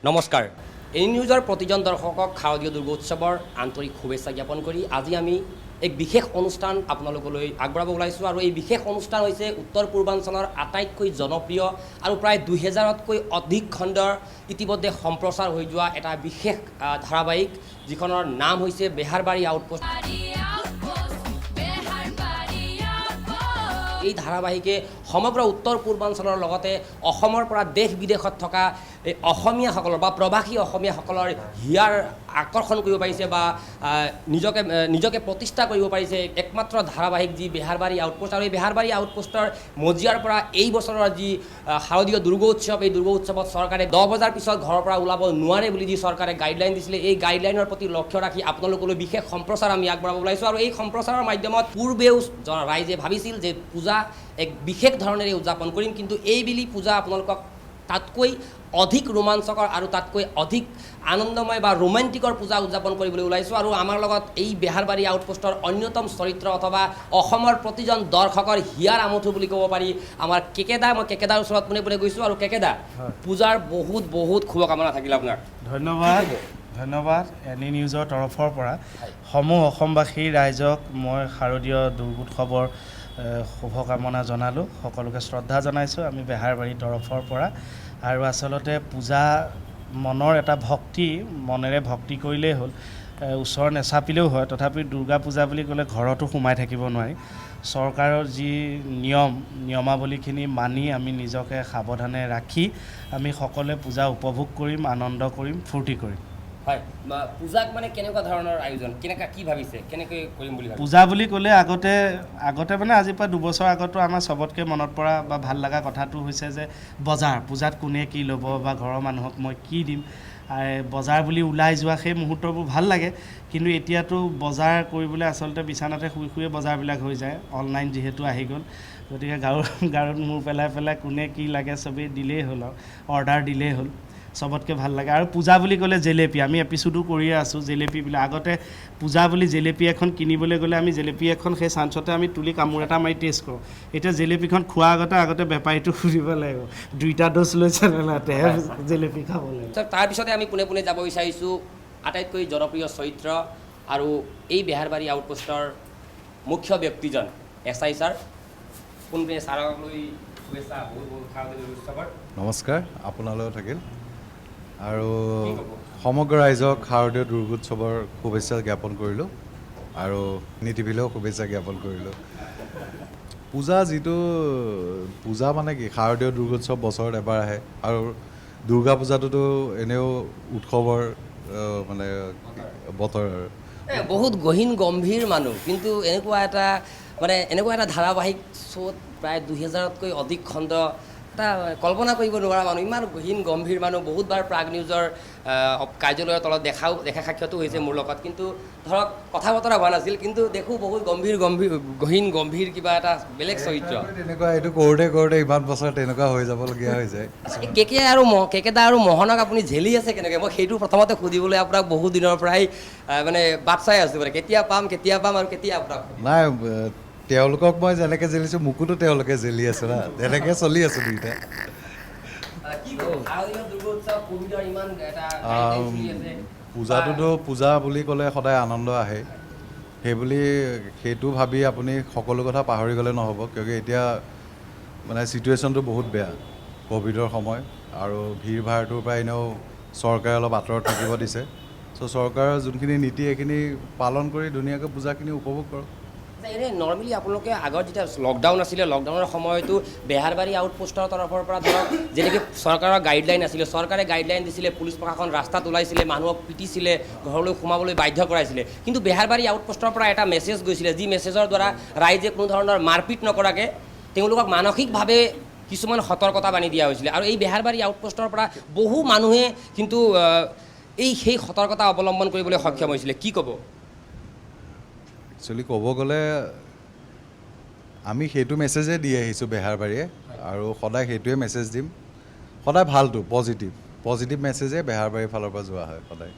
নমস্কাৰ এই নিউজৰ প্ৰতিজন দৰ্শকক শাৰদীয় দুৰ্গোৎসৱৰ আন্তৰিক শুভেচ্ছা জ্ঞাপন কৰি আজি আমি এক বিশেষ অনুষ্ঠান আপোনালোকলৈ আগবঢ়াব ওলাইছোঁ আৰু এই বিশেষ অনুষ্ঠান হৈছে উত্তৰ পূৰ্বাঞ্চলৰ আটাইতকৈ জনপ্ৰিয় আৰু প্ৰায় 2000তকৈ অধিক খণ্ডৰ ইতিমধ্যে সম্প্ৰচাৰ হৈ যোৱা এটা বিশেষ ধাৰাবাহিক যিখনৰ নাম হৈছে বেহাৰবাৰী আউটপোষ্ট। এই ধাৰাবাহিকে সমগ্ৰ উত্তৰ পূৰ্বাঞ্চলৰ লগতে অসমৰ পৰা দেশ বিদেশত থকা এই অসমীয়াসকলৰ বা প্ৰবাসী অসমীয়াসকলৰ হিয়াৰ আকৰ্ষণ কৰিব পাৰিছে বা নিজকে প্ৰতিষ্ঠা কৰিব পাৰিছে একমাত্ৰ ধাৰাবাহিক যি বেহাৰবাৰী আউটপোষ্ট। আৰু এই বেহাৰবাৰী আউটপোষ্টৰ মজিয়াৰ পৰা এই বছৰৰ যি শাৰদীয় দুৰ্গোৎসৱ, এই দুৰ্গোৎসৱত চৰকাৰে 10 বজাৰ পিছত ঘৰৰ পৰা ওলাব নোৱাৰে বুলি যি চৰকাৰে গাইডলাইন দিছিলে, এই গাইডলাইনৰ প্ৰতি লক্ষ্য ৰাখি আপোনালোকলৈ বিশেষ সম্প্ৰচাৰ আমি আগবঢ়াব ওলাইছোঁ। আৰু এই সম্প্ৰচাৰৰ মাধ্যমত পূৰ্বেও ৰাইজে ভাবিছিল যে পূজা এক বিশেষ ধৰণেৰে উদযাপন কৰিম, কিন্তু এইবেলি পূজা আপোনালোকক তাতকৈ অধিক ৰোমাঞ্চকৰ আৰু তাতকৈ অধিক আনন্দময় বা ৰোমান্টিকৰ পূজা উদযাপন কৰিবলৈ ওলাইছোঁ। আৰু আমাৰ লগত এই বেহাৰবাৰী আউটপোষ্টৰ অন্যতম চৰিত্ৰ অথবা অসমৰ প্ৰতিজন দৰ্শকৰ হিয়াৰ আমঠু বুলি ক'ব পাৰি আমাৰ কেকেদা। মই কেকেদাৰ ওচৰত পোনে পোনে গৈছোঁ। আৰু কেকেদা, পূজাৰ বহুত বহুত শুভকামনা থাকিল আপোনাক। ধন্যবাদ এনি নিউজৰ তৰফৰ পৰা সমূহ অসমবাসী ৰাইজক মই শাৰদীয় দুৰ্গোৎসৱৰ শুভকামনা জনালোঁ, সকলোকে শ্ৰদ্ধা জনাইছোঁ আমি বেহাৰবাৰীৰ তৰফৰ পৰা। আৰু আচলতে পূজা মনৰ এটা ভক্তি, মনেৰে ভক্তি কৰিলেই হ'ল, ওচৰ নেচাপিলেও হয়। তথাপি দুৰ্গা পূজা বুলি ক'লে ঘৰতো সোমাই থাকিব নোৱাৰি। চৰকাৰৰ যি নিয়মাৱলীখিনি মানি আমি নিজকে সাৱধানে ৰাখি আমি সকলোৱে পূজা উপভোগ কৰিম, আনন্দ কৰিম, ফূৰ্তি কৰিম। হয়, পূজাক মানে কেনেকুৱা ধৰণৰ আয়োজন, কি ভাবিছে, কেনেকৈ কৰিম বুলি ভাবিছে? পূজা বুলি ক'লে আগতে মানে আজিৰ পৰা 2 বছৰ আগতো আমাৰ চবতকৈ মনত পৰা বা ভাল লগা কথাটো হৈছে যে পূজাত কোনে কি ল'ব বা ঘৰৰ মানুহক মই কি দিম, বজাৰ বুলি ওলাই যোৱা সেই মুহূৰ্তবোৰ ভাল লাগে। কিন্তু এতিয়াতো বজাৰ কৰিবলৈ আচলতে বিচনাতে শুই শুয়ে বজাৰবিলাক হৈ যায়, অনলাইন যিহেতু আহি গ'ল। গতিকে গাৰুত মূৰ পেলাই কোনে কি লাগে চবেই দিলেই হ'ল, আৰু অৰ্ডাৰ দিলেই হ'ল। চবতকৈ ভাল লাগে। আৰু পূজা বুলি ক'লে জেলেপি, আমি এপিচোডো কৰিয়ে আছোঁ জেলেপি বুলি। আগতে পূজা বুলি জেলেপি এখন কিনিবলৈ গ'লে আমি জেলেপি এখন সেই চাঞ্চতে আমি তুলি কামোৰ এটা মাৰি টেষ্ট কৰোঁ। এতিয়া জেলেপিখন খোৱাৰ আগতে বেপাৰীটো সুধিব লাগিব 2টা ড'জ লৈছে নে নাই, তেহে জেলেপি খাব লাগিব। তাৰপিছতে আমি পোনে পোনে যাব বিচাৰিছোঁ আটাইতকৈ জনপ্ৰিয় চৰিত্ৰ আৰু এই বেহাৰবাৰী আউটপোষ্টৰ মুখ্য ব্যক্তিজন SI ছাৰ। পোনপোনে ছাৰক লৈ শুভেচ্ছা, বহুত বহুত শাৰদীয় উৎসৱৰ নমস্কাৰ আপোনালৈও থাকিল। আৰু সমগ্ৰ ৰাইজক শাৰদীয় দুৰ্গোৎসৱৰ শুভেচ্ছা জ্ঞাপন কৰিলোঁ আৰু নীতিভিলেও শুভেচ্ছা জ্ঞাপন কৰিলোঁ। পূজা মানে কি, শাৰদীয় দুৰ্গোৎসৱ বছৰত এবাৰ আহে আৰু দুৰ্গা পূজাটোতো এনেও উৎসৱৰ মানে বতৰ আৰু বহুত গহীন গম্ভীৰ মানুহ, কিন্তু এনেকুৱা এটা ধাৰাবাহিক শ্ব'ত প্ৰায় 2000তকৈ অধিক খণ্ড, এটা কল্পনা কৰিব নোৱাৰা মানুহ, ইমান গহীন গম্ভীৰ মানুহ। বহুতবাৰ প্ৰাগ নিউজৰ কাৰ্যালয়ৰ তলত দেখা সাক্ষাতো হৈছে মোৰ লগত, কিন্তু ধৰক কথা বতৰা হোৱা নাছিল, কিন্তু দেখোঁ বহুত গহীন গম্ভীৰ কিবা এটা বেলেগ চৰিত্ৰ। তেনেকুৱা এইটো কৰোঁতে ইমান বছৰ তেনেকুৱা হৈ যাবলগীয়া হৈ যায়। কেকেদা আৰু মোহনক আপুনি ঝেলি আছে কেনেকৈ? মই সেইটো প্ৰথমতে সুধিবলৈ আপোনাক বহু দিনৰ পৰাই মানে বাট চাই আছোঁ, মানে কেতিয়া পাম আৰু কেতিয়া আপোনাক। নাই, তেওঁলোকক মই যেনেকৈ জেলিছোঁ মোকোতো তেওঁলোকে জেলি আছে না, তেনেকৈ চলি আছোঁ দুইটা। পূজাটোতো পূজা বুলি ক'লে সদায় আনন্দ আহে, সেইটো ভাবি আপুনি সকলো কথা পাহৰি গ'লে নহ'ব। কিয়কি এতিয়া মানে চিটুৱেশ্যনটো বহুত বেয়া, ক'ভিডৰ সময় আৰু ভিৰ ভাৰটোৰ পৰা এনেও চৰকাৰে অলপ আঁতৰত থাকিব দিছে। চ' চৰকাৰৰ যোনখিনি নীতি এইখিনি পালন কৰি ধুনীয়াকৈ পূজাখিনি উপভোগ কৰক। এনেই নৰ্মেলি আপোনালোকে আগত যেতিয়া লকডাউন আছিলে, লকডাউনৰ সময়তো বেহাৰবাৰী আউটপোষ্টৰ তৰফৰ পৰা ধৰক যেনেকৈ চৰকাৰৰ গাইডলাইন আছিলে, চৰকাৰে গাইডলাইন দিছিলে, পুলিচ প্ৰশাসন ৰাস্তাত ওলাইছিলে, মানুহক পিটিছিলে, ঘৰলৈ সোমাবলৈ বাধ্য কৰাইছিলে, কিন্তু বেহাৰবাৰী আউটপোষ্টৰ পৰা এটা মেছেজ গৈছিলে, যি মেছেজৰ দ্বাৰা ৰাইজে কোনো ধৰণৰ মাৰপিট নকৰাকৈ তেওঁলোকক মানসিকভাৱে কিছুমান সতৰ্কতা বান্ধি দিয়া হৈছিলে। আৰু এই বেহাৰবাৰী আউটপোষ্টৰ পৰা বহু মানুহে কিন্তু সেই সতৰ্কতা অৱলম্বন কৰিবলৈ সক্ষম হৈছিলে, কি ক'ব? একচুৱেলি ক'ব গ'লে আমি সেইটো মেছেজে দি আহিছোঁ বেহাৰবাৰীয়ে, আৰু সদায় সেইটোৱে মেছেজ দিম। সদায় ভালটো পজিটিভ মেছেজে বেহাৰবাৰীৰ ফালৰ পৰা যোৱা হয় সদায়।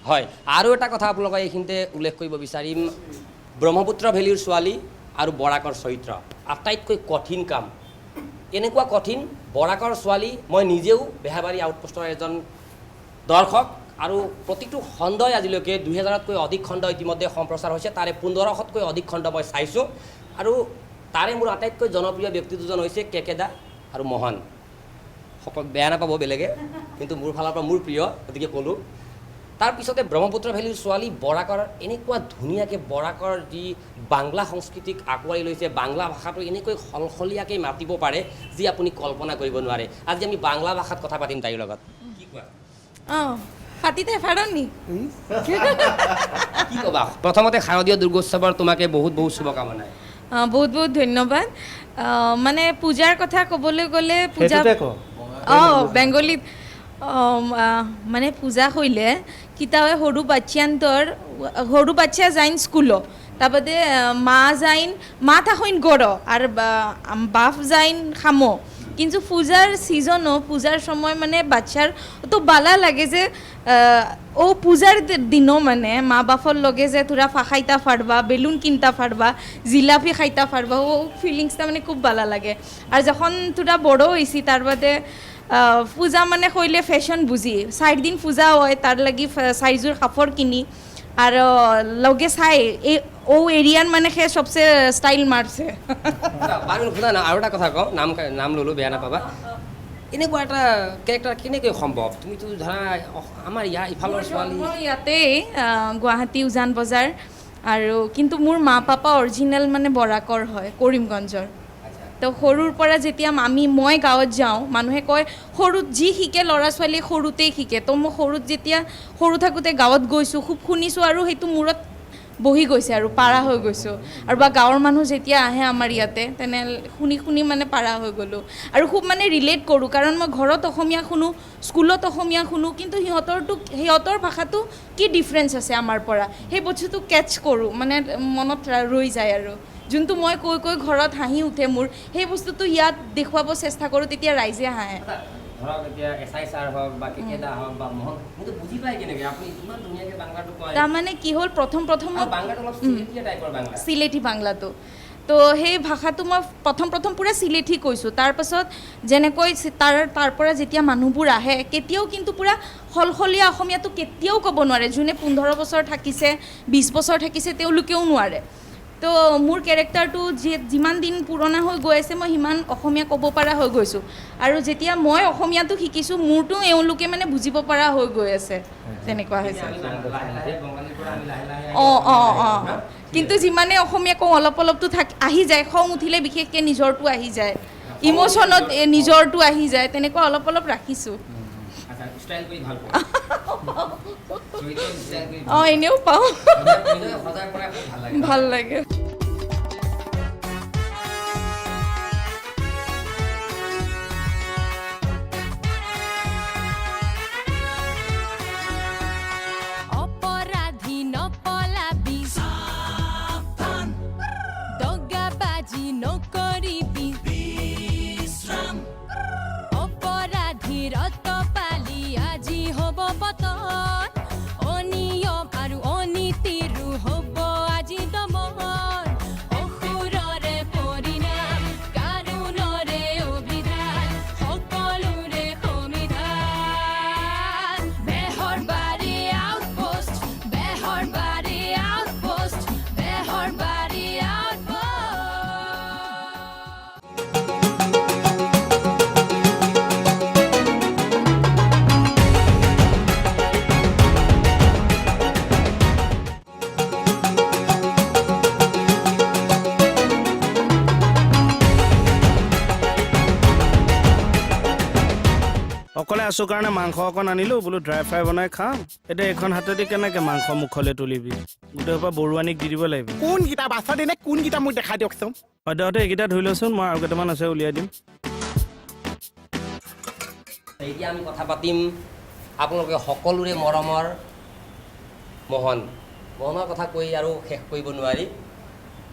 হয়, আৰু এটা কথা আপোনালোকে এইখিনিতে উল্লেখ কৰিব বিচাৰিম, ব্ৰহ্মপুত্ৰ ভেলীৰ ছোৱালী আৰু বৰাকৰ চৰিত্ৰ, আটাইতকৈ কঠিন কাম এনেকুৱা কঠিন বৰাকৰ ছোৱালী মই নিজেও বেহাবাৰী আউটপোষ্টৰ এজন দৰ্শক আৰু প্ৰতিটো খণ্ডই আজিলৈকে 2000তকৈ অধিক খণ্ড ইতিমধ্যে সম্প্ৰচাৰ হৈছে তাৰে 1500তকৈ অধিক খণ্ড মই চাইছোঁ আৰু তাৰে মোৰ আটাইতকৈ জনপ্ৰিয় ব্যক্তি দুজন হৈছে কেকেদা আৰু মোহন সকল বেয়া নাপাব বেলেগে কিন্তু মোৰ ফালৰ পৰা মোৰ প্ৰিয় গতিকে ক'লোঁ তাৰপিছতে ব্ৰহ্মপুত্ৰ ভেলীৰ ছোৱালী বৰাকৰ এনেকুৱা ধুনীয়াকৈ বৰাকৰ যি বাংলা সংস্কৃতিক আঁকোৱালি লৈছে বাংলা ভাষাটো এনেকৈ সলসলীয়াকৈ মাতিব পাৰে যি আপুনি কল্পনা কৰিব নোৱাৰে আজি আমি বাংলা ভাষাত কথা পাতিম তাইৰ লগত কি কোৱা অঁ পাতিতে পাৰনি কি ক'বা প্ৰথমতে শাৰদীয় দুৰ্গোৎসৱৰ তোমাকে বহুত বহুত শুভকামনা বহুত বহুত ধন্যবাদ মানে পূজাৰ কথা ক'বলৈ গ'লে পূজা সেইটোতে ক অঁ বেংগলীত মানে পূজা হইলে কিতাবে সৰু বাচ্চা যাইন স্কুলো তারপরে মা যাইন মা থাকইন গড় আর বাপ যাইন খামো কিন্তু পূজার সিজনও পূজার সময় মানে বাচ্চার তো বালা লাগে যে ও পূজার দিনও মানে মা বাপর লগে যে তোরা খাইতা ফাড়বা বেলুন কিনতা ফাড়বা জিলাপি খাইতা ফাড়বা ও ফিলিংসটা মানে খুব বালা লাগে আর যখন তোরা বড় হয়েছি তার বাদে পূজা মানে কইলে ফ্যাশন বুঝি 4 দিন পূজা হয় তার লাগি 4 কাপড় কিনি আর লগে চাই এই ও এরিয়ান মানে সে সবচেয়ে স্টাইল মারছে বাৰু শুনা না আৰু এটা কথা কওঁ নাম ল'লোঁ বেয়া নাপাবা এনেকুৱা এটা কেৰেক্টাৰ কেনেকৈ সম্ভৱ তুমিতো ধৰা আমাৰ ইফালৰ ছোৱালী মই ইয়াতেই গুৱাহাটী উজান বজাৰ আৰু কিন্তু মোৰ মা পাপা অৰিজিনেল মানে বৰাকৰ হয় কৰিমগঞ্জৰ তো সৰুৰ পৰা যেতিয়া মই গাঁৱত যাওঁ মানুহে কয় সৰুত যি শিকে ল'ৰা ছোৱালীয়ে সৰুতেই শিকে তো মই সৰুত যেতিয়া সৰু থাকোঁতে গাঁৱত গৈছোঁ খুব শুনিছোঁ আৰু সেইটো মূৰত বহি গৈছে আৰু পাৰা হৈ গৈছোঁ আৰু বা গাঁৱৰ মানুহ যেতিয়া আহে আমাৰ ইয়াতে তেনে শুনি মানে পাৰা হৈ গ'লোঁ আৰু খুব মানে ৰিলেট কৰোঁ কাৰণ মই ঘৰত অসমীয়া শুনো স্কুলত অসমীয়া শুনো কিন্তু সিহঁতৰ ভাষাটো কি ডিফাৰেঞ্চ আছে আমাৰ পৰা সেই বস্তুটো কেটচ কৰোঁ মানে মনত ৰৈ যায় আৰু যোনটো মই কৈ ঘৰত হাঁহি উঠে মোৰ সেই বস্তুটো ইয়াত দেখুৱাব চেষ্টা কৰোঁ তেতিয়া ৰাইজে হাঁহে ধৰক এতিয়া এছাই ছাৰ হওক বা কেকেদা হওক বা মোহন কিন্তু বুজি পায় কেনেকৈ আপুনি ইমান ধুনীয়াকৈ বাংলাটো কয় তাৰমানে কি হ'ল প্ৰথম বাংলাটো অলপ চিলেটীয়া টাইপৰ বাংলা চিলেটি বাংলাটো তো সেই ভাষাটো মই প্ৰথম পূৰা চিলেঠি কৈছোঁ তাৰপাছত যেনেকৈ তাৰ পৰা যেতিয়া মানুহবোৰ আহে কেতিয়াও কিন্তু পূৰা সলসলীয়া অসমীয়াটো কেতিয়াও ক'ব নোৱাৰে যোনে 15 বছৰ থাকিছে 20 বছৰ থাকিছে তেওঁলোকেও নোৱাৰে তো মোৰ কেৰেক্টাৰটো যিমান দিন পুৰণা হৈ গৈ আছে মই সিমান অসমীয়া ক'ব পৰা হৈ গৈছোঁ আৰু যেতিয়া মই অসমীয়াটো শিকিছোঁ মোৰটো এওঁলোকে মানে বুজিব পৰা হৈ গৈ আছে তেনেকুৱা হৈছে অঁ কিন্তু যিমানে অসমীয়া কওঁ অলপটো আহি যায় খং উঠিলে বিশেষকৈ নিজৰটো আহি যায় ইম'শ্যনত নিজৰটো আহি যায় তেনেকুৱা অলপ ৰাখিছোঁ অঁ এনেও পাওঁ ভাল লাগে অপৰাধী নপলাবি দগাবাজি নকৰিবি অপৰাধীৰ অতপালি আজি হ'ব পতন অনিয়ম আৰু অনীতিৰো হ'ব আজি দমন অসুৰৰে পৰিণাম কানুনৰে অভিধান সকলোৰে সমিধান বেহৰবাৰী আউটপোষ্ট বেহৰবাৰী আউটপোষ্ট বেহৰবাৰী আউটপোষ্ট অকলে আছোঁ কাৰণে মাংস অকণ আনিলোঁ বোলো ড্ৰাই ফ্ৰাই বনাই খাম এতিয়া এইখন হাতেদি কেনেকৈ মাংস মুখলৈ তুলিবি গোটেই সোপা বৰুৱানীক দি দিব লাগিব কোনকেইটা বাছত এনে কোনকেইটা মোক দেখাই দিয়কচোন সদ্যহতে এইকেইটা ধুই লচোন মই আৰু কেইটামান আছে উলিয়াই দিম এতিয়া আমি কথা পাতিম আপোনালোকে সকলোৰে মৰমৰ মোহনৰ কথা কৈ আৰু শেষ কৰিব নোৱাৰি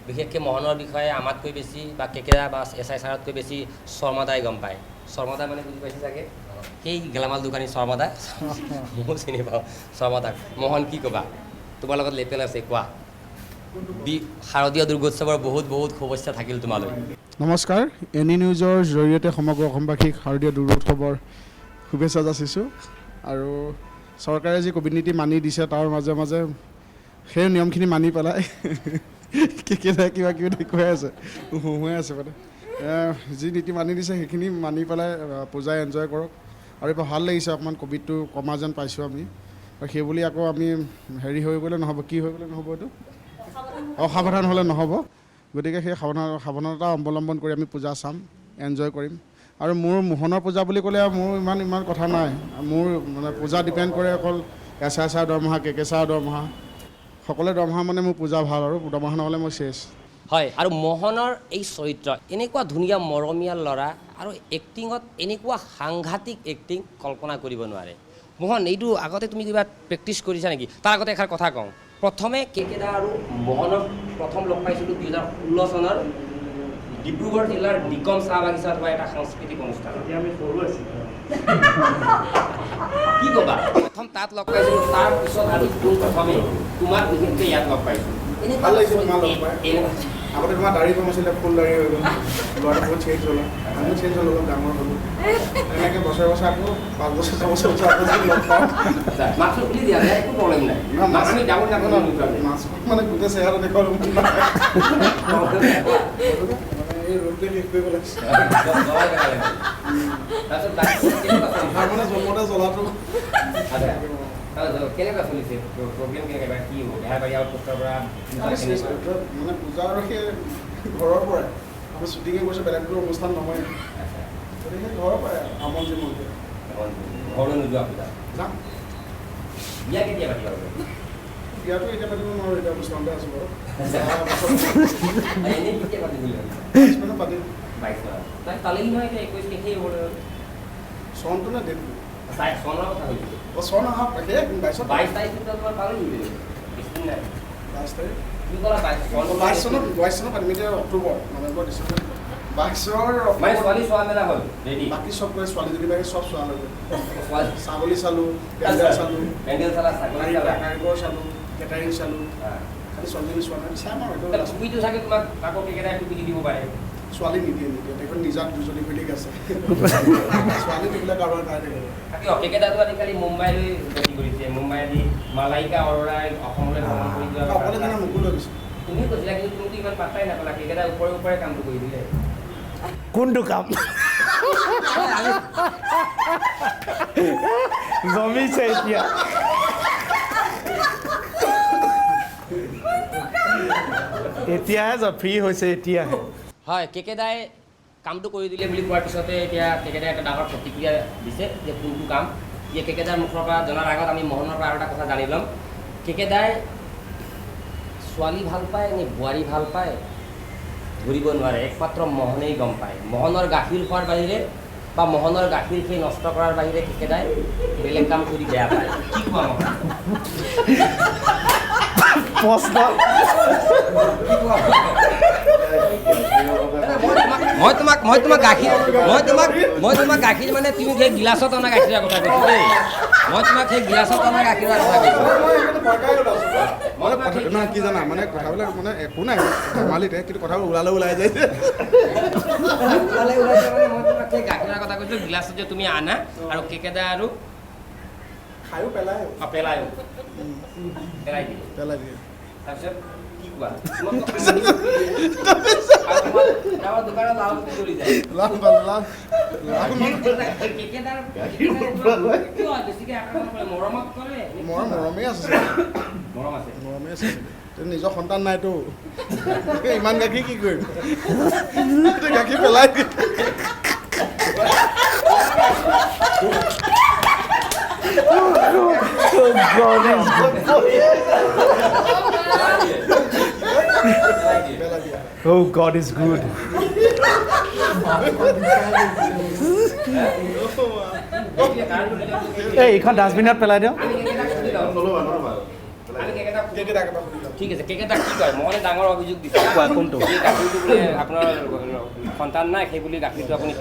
বিশেষকৈ মোহনৰ বিষয়ে আমাতকৈ বেছি বা কেকেৰা বা এছাই ছাৰতকৈ বেছি শৰ্মাদাই গম পায় শৰ্মাদা মানে বুজি পাইছে চাগে সেই গেলামাল দোকানী শৰ্মাদা ময়ো চিনি পাওঁ শৰ্মাদাক মোহন কি ক'বা তোমাৰ লগত লেপেল আছে কোৱা শাৰদীয় দুৰ্গোৎসৱৰ বহুত বহুত শুভেচ্ছা থাকিল তোমালৈ নমস্কাৰ এনি নিউজৰ জৰিয়তে সমগ্ৰ অসমবাসীক শাৰদীয় দুৰ্গোৎসৱৰ শুভেচ্ছা যাচিছোঁ আৰু চৰকাৰে যি ক'ভিড নীতি মানি দিছে তাৰ মাজে মাজে সেই নিয়মখিনি মানি পেলাই কেকেদাই কিবা কিবি দেখুৱাই আছে হুঁহুৱাই আছে মানে যি নীতি মানি দিছে সেইখিনি মানি পেলাই পূজা এনজয় কৰক আৰু এতিয়া ভাল লাগিছে অকণমান ক'ভিডটো কমা যেন পাইছোঁ আমি আৰু সেইবুলি আকৌ আমি হেৰি হৈ গ'লে নহ'ব কি হৈ গ'লে নহ'ব এইটো অসাৱধান হ'লে নহ'ব গতিকে সেই সাৱধানতা অৱলম্বন কৰি আমি পূজা চাম এনজয় কৰিম আৰু মোৰ মোহনৰ পূজা বুলি ক'লে মোৰ ইমান কথা নাই মোৰ মানে পূজা ডিপেণ্ড কৰে অকল SR দৰমহা কেকেচাৰ দৰমহা সকলোৰে দৰমহা মানে মোৰ পূজা ভাল আৰু দৰমহা নহ'লে মই শেষ হয় আৰু মোহনৰ এই চৰিত্ৰ এনেকুৱা ধুনীয়া মৰমীয়া ল'ৰা আৰু এক্টিঙত এনেকুৱা সাংঘাতিক এক্টিং কল্পনা কৰিব নোৱাৰে মোহন এইটো আগতে তুমি কিবা প্ৰেক্টিছ কৰিছা নেকি তাৰ আগতে এষাৰ কথা কওঁ প্ৰথমে কেকেদা আৰু মোহনক প্ৰথম লগ পাইছিলোঁ 2016 চনৰ ডিব্ৰুগড় জিলাৰ নিকম চাহ বাগিচাত হোৱা এটা সাংস্কৃতিক অনুষ্ঠান আমি সৰু আছিলোঁ কি ক'বা প্ৰথম তাত লগ পাইছিলোঁ তাৰপিছত আমি প্ৰথমে তোমাক বিশেষকৈ ইয়াত লগ পাইছোঁ ভাল লাগিছে তোমাৰ লগ পাই আগতে তোমাৰ দাড়ি কম আছিলে ফুল দাড়ি হৈ গ'ল ল'ৰাটো বহুত চেঞ্জ হ'ল আমিও চেঞ্জ হ'লো অলপ ডাঙৰ হ'লোঁ এনেকৈ বছৰে আকৌ 5 বছৰ 6 বছৰ যদি লগ পাওঁ মাছটো খুলি দিয়া যায় একো প্ৰব্লেম নাই আমি ডাঙৰ ডাঙৰ মাছ মানে গোটেই চেহেৰা দেখুৱালো এই ৰ'দটোৱে শেষ কৰিব লাগিছে মানে জন্মতে জ্বলাটো কেনেকুৱা চলিছে প্ৰগ্ৰেম কেনেকুৱা কি হ'ব বেহাৰবাৰী আউটপোষ্টৰ পৰা মানে পূজা আৰু সেই ঘৰৰ পৰাই আমি শ্বুটিঙে কৰিছোঁ বেলেগটো অনুষ্ঠান নহয় গতিকে ঘৰৰ পৰাই আমন্ত্ৰণ মন্দিৰ ঘৰলৈ নোযোৱা পূজা যাম বিয়া কেতিয়া পাতিবা বিয়াটো এতিয়া পাতিব নোৱাৰোঁ এতিয়া অনুষ্ঠানতে আছোঁ বাৰু এনেই কেতিয়া পাতিম বুলি মানে পাতিম 22 চনত তালেই নহয় এতিয়া 21 তাৰিখেই হ'ব চনটো নে ডেটটো চনৰ কথা কৈছোঁ চন অহা সেই 22 তাৰিখটো তোমাৰ পালেই বেছি নাই 22 তাৰিখ কি ক'লা 22 চনত পাতিম এতিয়া অক্টোবৰ নৱেম্বৰ ডিচেম্বৰ 22 চনৰ মানে ছোৱালী চোৱা মেলা হ'ল ৰেডি বাকী চব কৰি ছোৱালীজনী বাকী চব চোৱা হৈ গ'ল ছোৱালী ছাগলী চালোঁ পেণ্ডেল চালোঁ পেণ্ডেল চালা ছাগলী চালা কাৰিকৰ চালোঁ কেটাৰিং চালোঁ খালি ছোৱালীজনী চোৱা নাই চাম আৰু এইটো টুপিটো চাগে তোমাক আকৌ কেইকেইটাই টুপি দি দিব পাৰে ছোৱালী নিদিয়ে দেখোন নিজা দুজনী ফিলিক আছে ছোৱালী দিবলৈ কাৰোবাৰ নাই থাকে তাকে কেইকেইটাতো আজিকালি মুম্বাইলৈ গতি কৰিছে মুম্বাইদি মালাইকা অৰোৰাই অসমলৈ ভ্ৰমণ কৰি যোৱা অকলে জানা মোকো লৈ গৈছে তুমি কৈছিলা কিন্তু তুমিতো ইমান পাত্তাই নাপালা কেইকেইটা ওপৰে কামটো কৰি দিলে কোনটো কাম জমিছে এতিয়া এতিয়াহে ফ্ৰী হৈছে এতিয়াহে হয় কেকেদাই কামটো কৰি দিলে বুলি কোৱাৰ পিছতে এতিয়া কেকেদাই এটা ডাঙৰ প্ৰতিক্ৰিয়া দিছে যে কোনটো কাম যে কেকেদাৰ মুখৰ পৰা জনাৰ আগত আমি মোহনৰ পৰা আৰু এটা কথা জানি ল'ম কেকেদাই ছোৱালী ভাল পায় নে বোৱাৰী ভাল পায় ধৰিব নোৱাৰে একমাত্ৰ মোহনেই গম পায় মোহনৰ গাখীৰ খোৱাৰ বাহিৰে বা মোহনৰ গাখীৰ সেই নষ্ট কৰাৰ বাহিৰে কেকেদাই বেলেগ কাম কৰি বেয়া পায় কি কোৱা প্ৰশ্ন মই তোমাক গাখীৰ মানে তুমি সেই গিলাচত অনা গাখীৰৰ কথা কৈছোঁ দেই মই তোমাক সেই গিলাচত অনা গাখীৰৰ কথা কৈছোঁ নহয় কি জানা মানে কথাবিলাক মানে একো নাই ধেমালিতে কিন্তু কথাবোৰ ওলাই যায় মই তোমাক সেই গাখীৰৰ কথা কৈছোঁ গিলাচত যে তুমি আনা আৰু কেকেদা আৰু খায়ো পেলাই দিয়ে তাৰপিছত কি কোৱা দোকানত লাভ চলি যায় মৰমত কৰে মৰমেই আছে মৰম আছে নিজৰ সন্তান নাইতো ইমান গাখীৰ কি কৰিম গাখীৰ পেলাই দিয়ে Oh, God is good. এইখন ডাষ্টবিনত পেলাই দিওঁ ঠিক আছে কেকেটা কি কয় মোহনে ডাঙৰ অভিযোগ দিছে কোনটো গাখীৰটো বোলে আপোনাৰ সন্তান নাই সেই বুলি গাখীৰটো আপুনি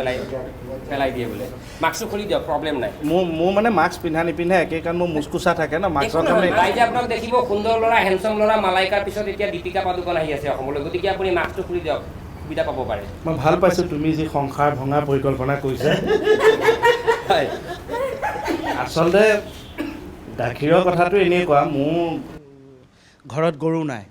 পেলাই দিয়ে বোলে মাস্কটো খুলি দিয়ক প্ৰব্লেম নাই মোৰ মানে মাস্ক পিন্ধা নিপিন্ধা একেই কাৰণ মোৰ মুচকুচা থাকে ন মাস্কৰ কাৰণে ৰাইজে আপোনাক দেখিব সুন্দৰ ল'ৰা হেণ্ডচাম ল'ৰা মালাইকাৰ পিছত এতিয়া দীপিকা পাডুকন আহি আছে অসমলৈ গতিকে আপুনি মাস্কটো খুলি দিয়ক সুবিধা পাব পাৰে মই ভাল পাইছোঁ তুমি যি সংসাৰ ভঙা পৰিকল্পনা কৰিছা হয় আচলতে গাখীৰৰ কথাটো এনেকুৱা মোৰ ঘৰত গৰু নাই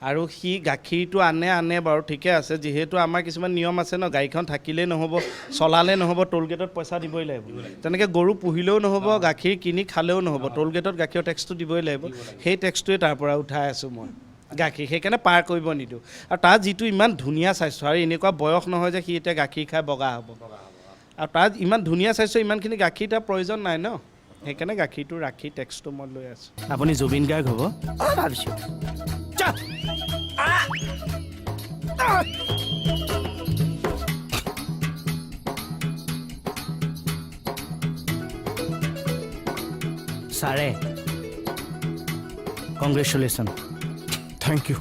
আৰু সি গাখীৰটো আনে বাৰু ঠিকে আছে যিহেতু আমাৰ কিছুমান নিয়ম আছে ন গাড়ীখন থাকিলেই নহ'ব চলালে নহ'ব টোল গেটত পইচা দিবই লাগিব তেনেকৈ গৰু পুহিলেও নহ'ব গাখীৰ কিনি খালেও নহ'ব টোল গেটত গাখীৰৰ টেক্সটো দিবই লাগিব সেই টেক্সটোৱে তাৰ পৰা উঠাই আছোঁ মই গাখীৰ সেইকাৰণে পাৰ কৰিব নিদিওঁ আৰু তাৰ যিটো ইমান ধুনীয়া স্বাস্থ্য আৰু এনেকুৱা বয়স নহয় যে সি এতিয়া গাখীৰ খাই বগা হ'ব আৰু তাৰ ইমান ধুনীয়া স্বাস্থ্য ইমানখিনি গাখীৰ তাৰ প্ৰয়োজন নাই ন সেইকাৰণে গাখীৰটো ৰাখি টেক্সটো মই লৈ আছোঁ আপুনি জুবিন গাৰ্গ হ'ব ভাবিছোঁ ছাৰে কংগ্ৰেচুলেশ্যন থেংক ইউ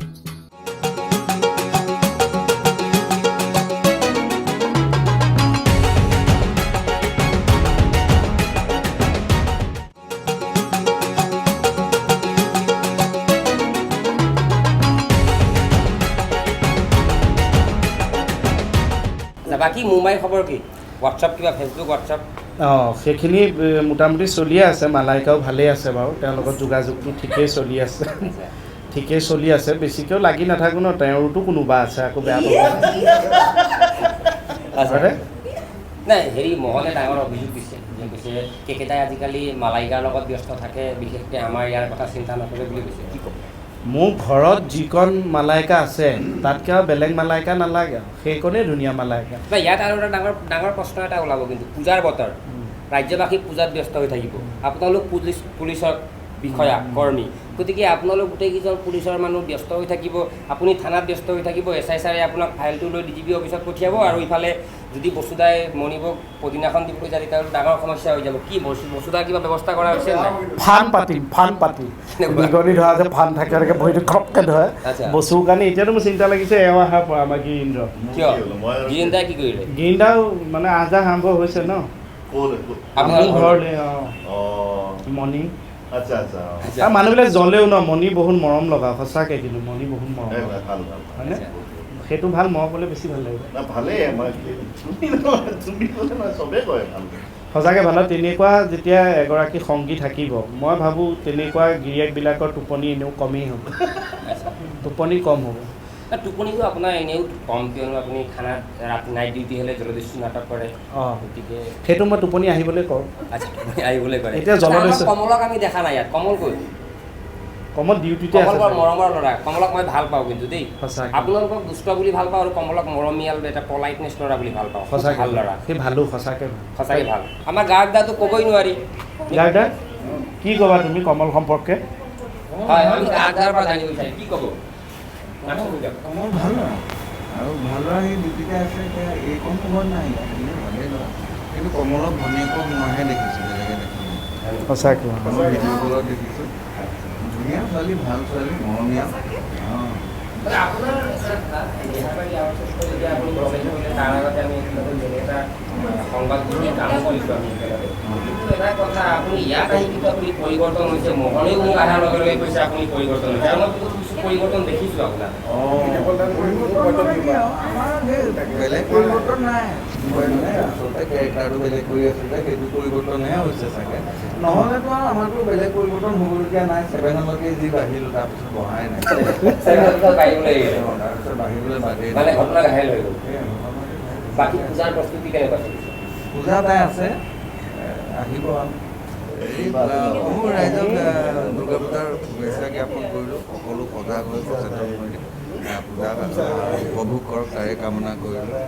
বাকী মুম্বাইৰ খবৰ কি হোৱাটছআপ কিবা ফেচবুক হোৱাটছআপ অঁ সেইখিনি মোটামুটি চলিয়ে আছে মালাইকাও ভালেই আছে বাৰু তেওঁৰ লগত যোগাযোগটো ঠিকেই চলি আছে ঠিকেই চলি আছে বেছিকৈও লাগি নাথাকোঁ ন তেওঁৰতো কোনোবা আছে আকৌ বেয়া পাব নাই হেৰি মোহনে ডাঙৰ অভিযোগ দিছে যে কৈছে কেইকেইটাই আজিকালি মালাইকাৰ লগত ব্যস্ত থাকে বিশেষকৈ আমাৰ ইয়াৰ কথা চিন্তা নকৰে বুলি কৈছে কি ক'ব মোৰ ঘৰত যিকণ মালাইকা আছে তাতকৈ আৰু বেলেগ মালাইকা নালাগে সেইকণেই ধুনীয়া মালাইকা নাই ইয়াত আৰু এটা ডাঙৰ প্ৰশ্ন এটা ওলাব কিন্তু পূজাৰ বতৰ ৰাজ্যবাসী পূজাত ব্যস্ত হৈ থাকিব আপোনালোক পুলিচৰ বিষয়া কৰ্মী গতিকে আপোনালোক গোটেইকেইজন পুলিচৰ মানুহ ব্যস্ত হৈ থাকিব আপুনি থানাত ব্যস্ত হৈ থাকিব SI ছাৰে আপোনাক ফাইলটো লৈ DGP অফিচত পঠিয়াব আৰু ইফালে যদি বসুদাই মণিবক পদিনাখন দিবলৈ যায় তেতিয়াহ'লে ডাঙৰ সমস্যা হৈ যাব কি বসুদাৰ কিবা ব্যৱস্থা কৰা হৈছে নাই ফান পাতি নিগনি ধৰা যে ফান থাকে এনেকৈ ভৰিটো খপকৈ ধৰে বস্তুৰ কাৰণে এতিয়াতো মোৰ চিন্তা লাগিছে এওঁ অহাৰ পৰা আমাৰ গিৰীন্দ্ৰ কিয় গিৰীন্দ্ৰাই কি কৰিলে গিৰীন্দ্ৰাও মানে আহ যাহ আৰম্ভ হৈছে ন মোৰ ঘৰলৈ মণি আৰু মানুহবিলাক জ্বলেও ন মণি বহুত মৰম লগা সঁচাকৈ কিন্তু মণি বহুত মৰম লগা হয়নে সেইটো ভাল মই ক'লে বেছি ভাল লাগিব সঁচাকৈ ভাল তেনেকুৱা যেতিয়া এগৰাকী সংগী থাকিব মই ভাবোঁ তেনেকুৱা গিৰিয়েকবিলাকৰ টোপনি এনেও কমেই হ'ব টোপনি কম হ'ব টোপনিটো আপোনাৰ এনেও কম কিয়নো আপুনি খানাত ৰাতি নাইট ডিউটি হ'লে জলদস্যু নাটক কৰে অঁ গতিকে সেইটো মই টোপনি আহিবলৈ কওঁ আচ্ছা টোপনি আহিবলৈ কৰে এতিয়া জলদস্যু কমলক আমি দেখা নাই ইয়াত কমল ক'ত কমল ডিউটিতে কমল আছে বৰ মৰমৰ ল'ৰা কমলক মই ভাল পাওঁ কিন্তু দেই সঁচাকৈ আপোনালোকক দুষ্ট বুলি ভাল পাওঁ আৰু কমলক মৰমীয়াল এটা পলাইটনেছ ল'ৰা বুলি ভাল পাওঁ সঁচাকৈ ভাল ল'ৰা সেই ভালো সঁচাকৈ সঁচাকৈ ভাল আমাৰ গাৰ্গ দাটো ক'বই নোৱাৰি গাৰ্গদা কি ক'বা তুমি কমল সম্পৰ্কে হয় আমি গাৰ্গ দাৰ পৰা জানিব বিচাৰিম কি ক'ব কমল ভাল ল'ৰা আৰু ভাল ল'ৰা সেই ডিউটিতে আছে এতিয়া এইকণ সময়ত নাই ভালেই ল'ৰা কিন্তু কমলক ভনীয়েকক মইহে দেখিছোঁ বেলেগে দেখিছোঁ সঁচাকৈ ভিডিঅ'কলত দেখিছোঁ ধুনীয়া ছোৱালী ভাল ছোৱালী মৰমীয়া অঁ আপোনাৰ তাৰ আগতে আমি এটা সংবাদ কাম কৰিছোঁ আমি একেলগে কিন্তু এটা কথা আপুনি ইয়াত আহি কিন্তু আপুনি পৰিৱৰ্তন হৈছে মোহনেও মোক অহাৰ লগে লগে কৈছে আপুনি পৰিৱৰ্তন হৈছে আৰু মই কিন্তু কিছু পৰিৱৰ্তন দেখিছোঁ আপোনাৰ আমাৰ বেলেগ পৰিৱৰ্তন নাই আচলতে কেৰেক্টাৰটো বেলেগ কৰি আছিলে সেইটো পৰিৱৰ্তনহে হৈছে চাগে নহ'লেতো আৰু আমাৰতো বেলেগ পৰিৱৰ্তন হ'বলগীয়া নাই 7লৈকে যি বাঢ়িলোঁ তাৰপিছত বঢ়াই নাই তাৰপিছত বাঢ়িবলৈ বাদেই মানে ঘটনা ঘাইল হৈ গ'ল বাকী পূজাৰ প্ৰস্তুতি কেনেকুৱা চলিছে পূজা তাই আছে আহিব সমূহ ৰাইজক দুৰ্গা পূজাৰ শুভেচ্ছা জ্ঞাপন কৰিলোঁ সকলো সজাগ হৈ সচেতন কৰি পূজা উপভোগ কৰক তাৰে কামনা কৰিলোঁ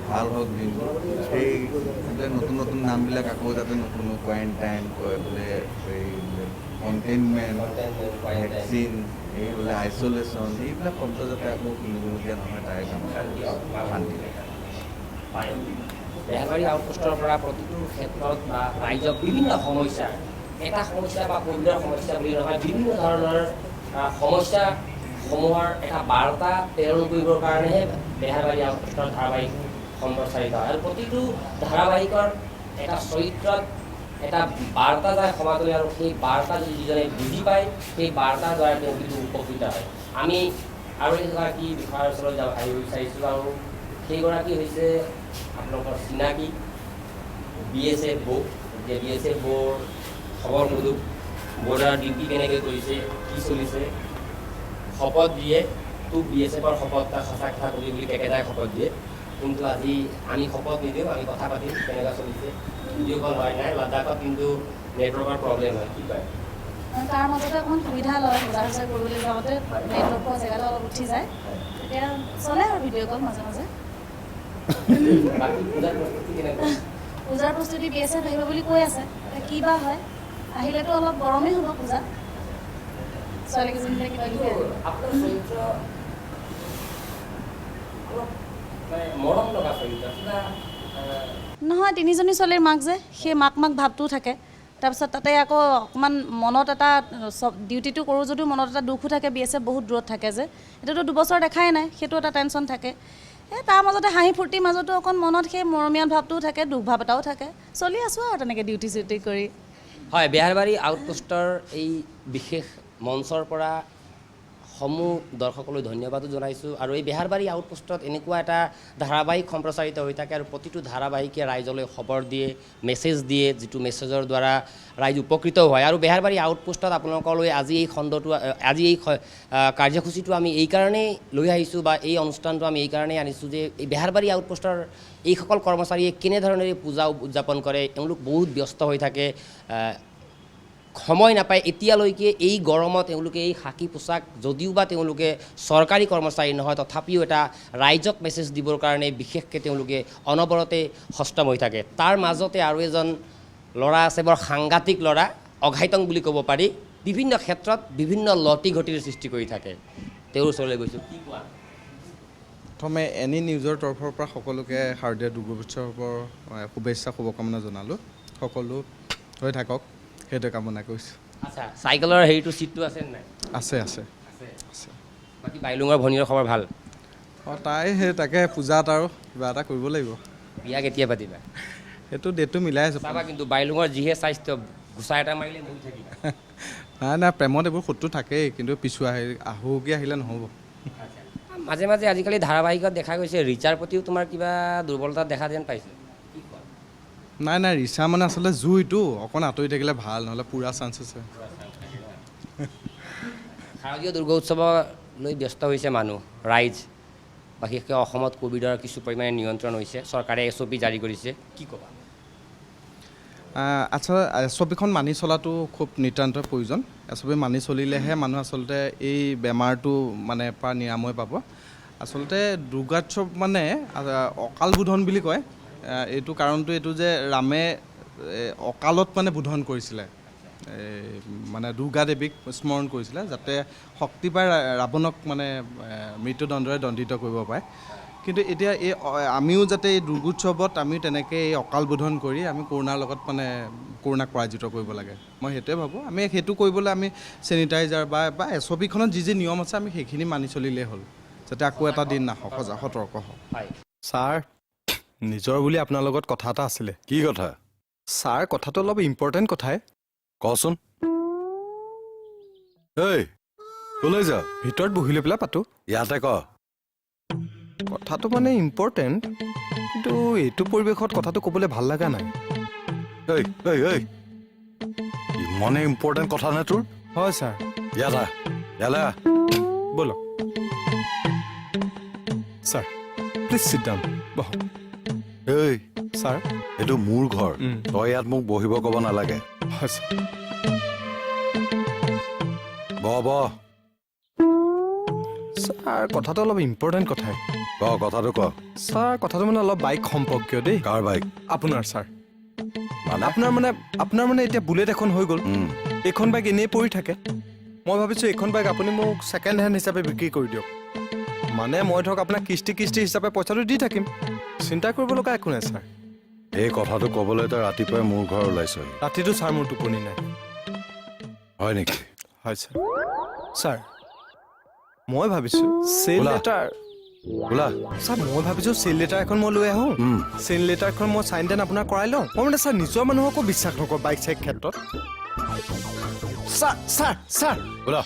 ভাল হওক দিনটো সেই নতুন নতুন নামবিলাক আকৌ যাতে নতুন কোৱাৰেণ্টাইন কয় বোলে এই কণ্টেইনমেণ্ট ভেকচিন এই বোলে আইচলেশ্যন এইবিলাক শব্দ যাতে আকৌ কিনিবলগীয়া নহয় তাৰে কামনা শান্তি বেহাৰবাৰী আউটপোষ্টৰ পৰা প্ৰতিটো ক্ষেত্ৰত বা ৰাইজক বিভিন্ন সমস্যা এটা সমস্যা বা কভিডৰ সমস্যা বুলি নহয় বিভিন্ন ধৰণৰ সমস্যাসমূহৰ এটা বাৰ্তা প্ৰেৰণ কৰিবৰ কাৰণেহে বেহাৰবাৰী আউটপোষ্টৰ ধাৰাবাহিক সম্প্ৰচাৰিত হয় আৰু প্ৰতিটো ধাৰাবাহিকৰ এটা চৰিত্ৰত এটা বাৰ্তা যায় সমাজলৈ আৰু সেই বাৰ্তা যদি যিজনে বুজি পায় সেই বাৰ্তাৰ দ্বাৰা তেওঁ কিন্তু উপকৃত হয় আমি আৰু এগৰাকী বিষয়াৰ ওচৰত আহিব বিচাৰিছোঁ আৰু সেইগৰাকী হৈছে আপোনালোকৰ চিনাকি BSF বৌ। যে BSF বৌৰ খবৰ সোধোঁ, বৰ্ডাৰ ডিউটি কেনেকৈ কৰিছে, কি চলিছে। শপত দিয়ে তোক BSFৰ শপত তাক সঁচা কথা কবি বুলি কেকেটাই শপত দিয়ে, কিন্তু আজি আমি শপত নিদিওঁ, আমি কথা পাতিম কেনেকুৱা চলিছে। ভিডিঅ' কল হয় নাই, লাডাখত কিন্তু নেটৱৰ্কৰ প্ৰব্লেম হয়, কি কয়? তাৰ মাজতে অকণমান সুবিধা লয়, বজাৰ চজাৰ কৰিবলৈ যাওঁতে নেটৱৰ্কৰ জেগাটো অলপ উঠি যায়, তেতিয়া চলে আৰু ভিডিঅ' কল মাজে মাজে। বাকী পূজাৰ প্ৰস্তুতি কেনেকুৱা? পূজাৰ প্ৰস্তুতি BSF আহিব বুলি কৈ আছে, কি বা হয়। আহিলেতো অলপ গৰমেই হ'ব পূজা, ছোৱালীকেইজনীলে কিবা কিবি আপোনাৰ চৰিত্ৰ অলপ মানে মৰম লগা চৰিত্ৰ, কিবা নহয়। তিনিজনী ছোৱালীৰ মাক যে, সেই মাক ভাৱটোও থাকে। তাৰপিছত তাতে আকৌ অকণমান মনত এটা ডিউটিটো কৰোঁ যদিও মনত এটা দুখো থাকে, BSF বহুত দূৰত থাকে যে, এইটোতো 2 বছৰ দেখাই নাই, সেইটো এটা টেনশ্যন থাকে। তাৰ মাজতে হাঁহি ফূৰ্তিৰ মাজতো অকণ মনত সেই মৰমীয়াল ভাৱটোও থাকে, দুখ ভাৱ এটাও থাকে। চলি আছোঁ আৰু তেনেকৈ ডিউটি চিউটি কৰি। হয়, বেহাৰবাৰী আউটপোষ্টৰ এই বিশেষ মঞ্চৰ পৰা সমূহ দৰ্শকলৈ ধন্যবাদো জনাইছোঁ। আৰু এই বেহাৰবাৰী আউটপোষ্টত এনেকুৱা এটা ধাৰাবাহিক সম্প্ৰচাৰিত হৈ থাকে আৰু প্ৰতিটো ধাৰাবাহিকে ৰাইজলৈ খবৰ দিয়ে, মেছেজ দিয়ে, যিটো মেছেজৰ দ্বাৰা ৰাইজ উপকৃত হয়। আৰু বেহাৰবাৰী আউটপোষ্টত আপোনালোকলৈ আজি এই খণ্ডটো, আজি এই কাৰ্যসূচীটো আমি এইকাৰণেই লৈ আহিছোঁ বা এই অনুষ্ঠানটো আমি এইকাৰণেই আনিছোঁ যে এই বেহাৰবাৰী আউটপোষ্টৰ এইসকল কৰ্মচাৰীয়ে কেনেধৰণেৰে পূজা উদযাপন কৰে। তেওঁলোক বহুত ব্যস্ত হৈ থাকে, সময় নাপায়। এতিয়ালৈকে এই গৰমত তেওঁলোকে এই খাকী পোচাক, যদিও বা তেওঁলোকে চৰকাৰী কৰ্মচাৰী নহয়, তথাপিও এটা ৰাইজক মেছেজ দিবৰ কাৰণে বিশেষকৈ তেওঁলোকে অনবৰতে সষ্টম হৈ থাকে। তাৰ মাজতে আৰু এজন ল'ৰা আছে, বৰ সাংঘাতিক ল'ৰা, অঘাইতং বুলি ক'ব পাৰি। বিভিন্ন ক্ষেত্ৰত বিভিন্ন লটি ঘটিৰ সৃষ্টি কৰি থাকে। তেওঁৰ ওচৰলৈ গৈছোঁ, কি কোৱা? প্ৰথমে এনি নিউজৰ তৰফৰ পৰা সকলোকে শাৰদীয় দুৰ্গোৎসৱৰ শুভেচ্ছা শুভকামনা জনালোঁ। সকলো হৈ থাকক সেইটোৱে কামনা কৰিছোঁ। আচ্ছা, চাইকেলৰ হেৰিটো ছিটটো আছে নাই? আছে আছে আছে। বাকী বাইলুঙৰ ভনীৰ খবৰ ভাল? অঁ, তাই সেই তাকে পূজাত আৰু কিবা এটা কৰিব লাগিব। বিয়া কেতিয়া পাতিবা? সেইটো ডেটটো মিলাই আছোঁ। চাবা কিন্তু বাইলুঙৰ যিহে স্বাস্থ্য, গুচা এটা মাৰিলে মৰি থাকিবা। নাই প্ৰেমত এইবোৰ শত্ৰু থাকেই, কিন্তু পিছুৱা আহুকি আহিলে নহ'ব। মাজে মাজে আজিকালি ধাৰাবাহিকত দেখা গৈছে ৰিচাৰ প্ৰতিও তোমাৰ কিবা দুৰ্বলতা দেখা যেন পাইছে। নাই ৰিচা মানে আচলতে জুইটো অকণ আঁতৰি থাকিলে ভাল, নহ'লে পূৰা চান্স আছে। শাৰদীয় দুৰ্গোৎসৱলৈ ব্যস্ত হৈছে মানুহ, ৰাইজ। বিশেষকৈ অসমত ক'ভিডৰ কিছু পৰিমাণে নিয়ন্ত্ৰণ হৈছে, চৰকাৰে SOP জাৰি কৰিছে, কি ক'বা? আচলতে SOPখন মানি চলাটো খুব নিতান্ত প্ৰয়োজন। SOP মানি চলিলেহে মানুহ আচলতে এই বেমাৰটো মানে পৰা নিৰাময় পাব। আচলতে দুৰ্গোৎসৱ মানে অকাল বোধন বুলি কয়। এইটো কাৰণটো এইটো যে ৰামে অকালত মানে বোধন কৰিছিলে, মানে দুৰ্গা দেৱীক স্মৰণ কৰিছিলে, যাতে শক্তি পাই ৰাৱণক মানে মৃত্যুদণ্ডৰে দণ্ডিত কৰিব পাৰে। কিন্তু এতিয়া এই আমিও যাতে এই দুৰ্গোৎসৱত আমিও তেনেকৈ এই অকাল বোধন কৰি আমি কৰোণাৰ লগত মানে কৰোণাক পৰাজিত কৰিব লাগে, মই সেইটোৱে ভাবোঁ। আমি সেইটো কৰিবলৈ আমি চেনিটাইজাৰ বা SOPখনত যি যি নিয়ম আছে আমি সেইখিনি মানি চলিলেই হ'ল, যাতে আকৌ এটা দিন নাহক, সতৰ্ক হওক। ছাৰ, নিজৰ বুলি আপোনাৰ লগত কথা এটা আছিলে। কি কথা? ছাৰ, কথাটো অলপ ইম্পৰ্টেণ্ট কথাই। কচোন। এই ক'লৈ যা? ভিতৰত বহি লৈ পেলাই পাতোঁ। ইয়াতে ক। কথাটো মানে ইম্পৰ্টেণ্ট, কিন্তু এইটো পৰিৱেশত কথাটো ক'বলৈ ভাল লগা নাই। এই ইমানে ইম্পৰ্টেণ্ট কথা নে তোৰ? হয় ছাৰ। ইয়ালে ব'লক ছাৰ, প্লিজ চিট ডাউন, বহক। এই ছাৰ, এইটো মোৰ ঘৰ, তই ইয়াত মোক বহিব ক'ব নালাগে। হয় ছাৰ। বহ। ছাৰ, কথাটো অলপ ইম্পৰ্টেণ্ট কথাই। কথাটো ক। ছাৰ, কথাটো মানে অলপ বাইক সম্পৰ্কীয় দেই। Car bike? আপোনাৰ ছাৰ। আপোনাৰ মানে এতিয়া বুলেট এখন হৈ গ'ল, এইখন বাইক এনেই পৰি থাকে। মই ভাবিছোঁ এইখন বাইক আপুনি মোক ছেকেণ্ড হেণ্ড হিচাপে বিক্ৰী কৰি দিয়ক। মানে মই ধৰক আপোনাক কিস্তি হিচাপে পইচাটো দি থাকিম, চিন্তা কৰিব লগা একো নাই ছাৰ। এই কথাটো ক'বলৈ তই ৰাতিপুৱাই মোৰ ঘৰ ওলাইছহি। ৰাতিটো ছাৰ মোৰ টোপনি নাই। হয় নেকি? হয় ছাৰ। ছাৰ, মই ভাবিছোঁ চেল লেটাৰ ছাৰ, মই ভাবিছোঁ চেল লেটাৰ এখন মই লৈ আহোঁ। চেল লেটাৰখন মই চাইন টাইন আপোনাক কৰাই লওঁ। মই মানে ছাৰ নিজৰ মানুহকো বিশ্বাস নকৰোঁ বাইক চাইক ক্ষেত্ৰত। ছাৰ ওলা।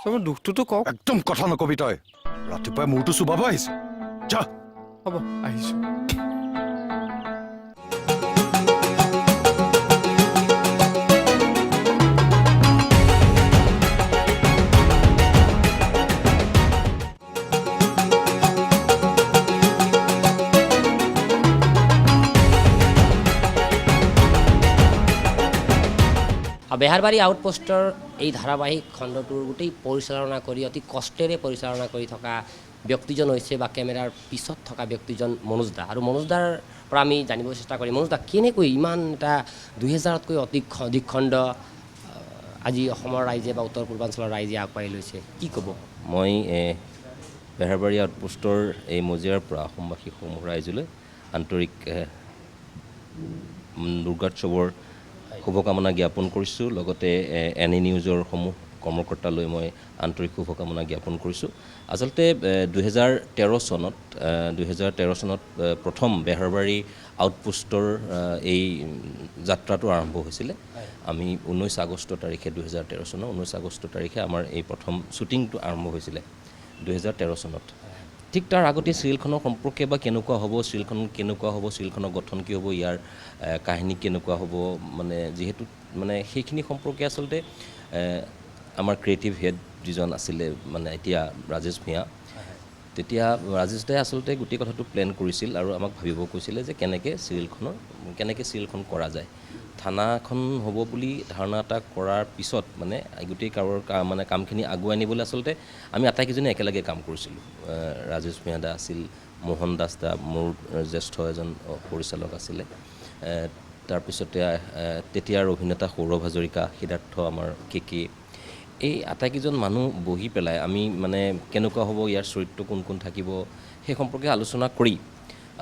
মোৰ দুখটোতো কওক। একদম কথা নকবি তই, ৰাতিপুৱাই মূৰটো চুবাব আহিছ। যা হ'ব আহিছোঁ বেহাৰবাৰী আউটপোষ্টৰ এই ধাৰাবাহিক খণ্ডটোৰ গোটেই পৰিচালনা কৰি অতি কষ্টেৰে পৰিচালনা কৰি থকা ব্যক্তিজন হৈছে বা কেমেৰাৰ পিছত থকা ব্যক্তিজন মনোজ দা আৰু মনোজ দাৰ পৰা আমি জানিব চেষ্টা কৰিম মনোজ দা কেনেকৈ ইমান এটা 2000তকৈ অধিক খণ্ড আজি অসমৰ ৰাইজে বা উত্তৰ পূৰ্বাঞ্চলৰ ৰাইজে আগবাঢ়ি লৈছে কি ক'ব মই বেহাৰবাৰী আউটপোষ্টৰ এই মজিয়াৰ পৰা অসমবাসী সমূহ ৰাইজলৈ আন্তৰিক দুৰ্গোৎসৱৰ শুভকামনা জ্ঞাপন কৰিছোঁ লগতে এনি নিউজৰ সমূহ কৰ্মকৰ্তালৈ মই আন্তৰিক শুভকামনা জ্ঞাপন কৰিছোঁ আচলতে 2013 চনত প্ৰথম বেহাৰবাৰী আউটপোষ্টৰ এই যাত্ৰাটো আৰম্ভ হৈছিলে আমি 19 আগষ্ট তাৰিখে 2013 চনৰ 19 আগষ্ট তাৰিখে আমাৰ এই প্ৰথম শ্বুটিংটো আৰম্ভ হৈছিলে 2013 চনত ঠিক তাৰ আগতে চিৰিয়েলখনৰ সম্পৰ্কে বা কেনেকুৱা হ'ব চিৰিয়েলখনৰ গঠন কি হ'ব ইয়াৰ কাহিনী কেনেকুৱা হ'ব মানে যিহেতু মানে সেইখিনি সম্পৰ্কে আচলতে আমাৰ ক্ৰিয়েটিভ হেড যিজন আছিলে মানে এতিয়া ৰাজেশ ভূঞা তেতিয়া ৰাজেশ দাই আচলতে গোটেই কথাটো প্লেন কৰিছিল আৰু আমাক ভাবিব কৈছিলে যে কেনেকৈ চিৰিয়েলখন কৰা যায় থানাখন হ'ব বুলি ধাৰণা এটা কৰাৰ পিছত মানে গোটেই মানে কামখিনি আগুৱাই নিবলৈ আচলতে আমি আটাইকেইজনে একেলগে কাম কৰিছিলোঁ ৰাজেশ ভূঞা দা আছিল মোহন দাস দা মোৰ জ্যেষ্ঠ এজন পৰিচালক আছিলে তাৰপিছতে তেতিয়াৰ অভিনেতা সৌৰভ হাজৰিকা সিদ্ধাৰ্থ আমাৰ কে এই আটাইকেইজন মানুহ বহি পেলাই আমি মানে কেনেকুৱা হ'ব ইয়াৰ চৰিত্ৰ কোন থাকিব সেই সম্পৰ্কে আলোচনা কৰি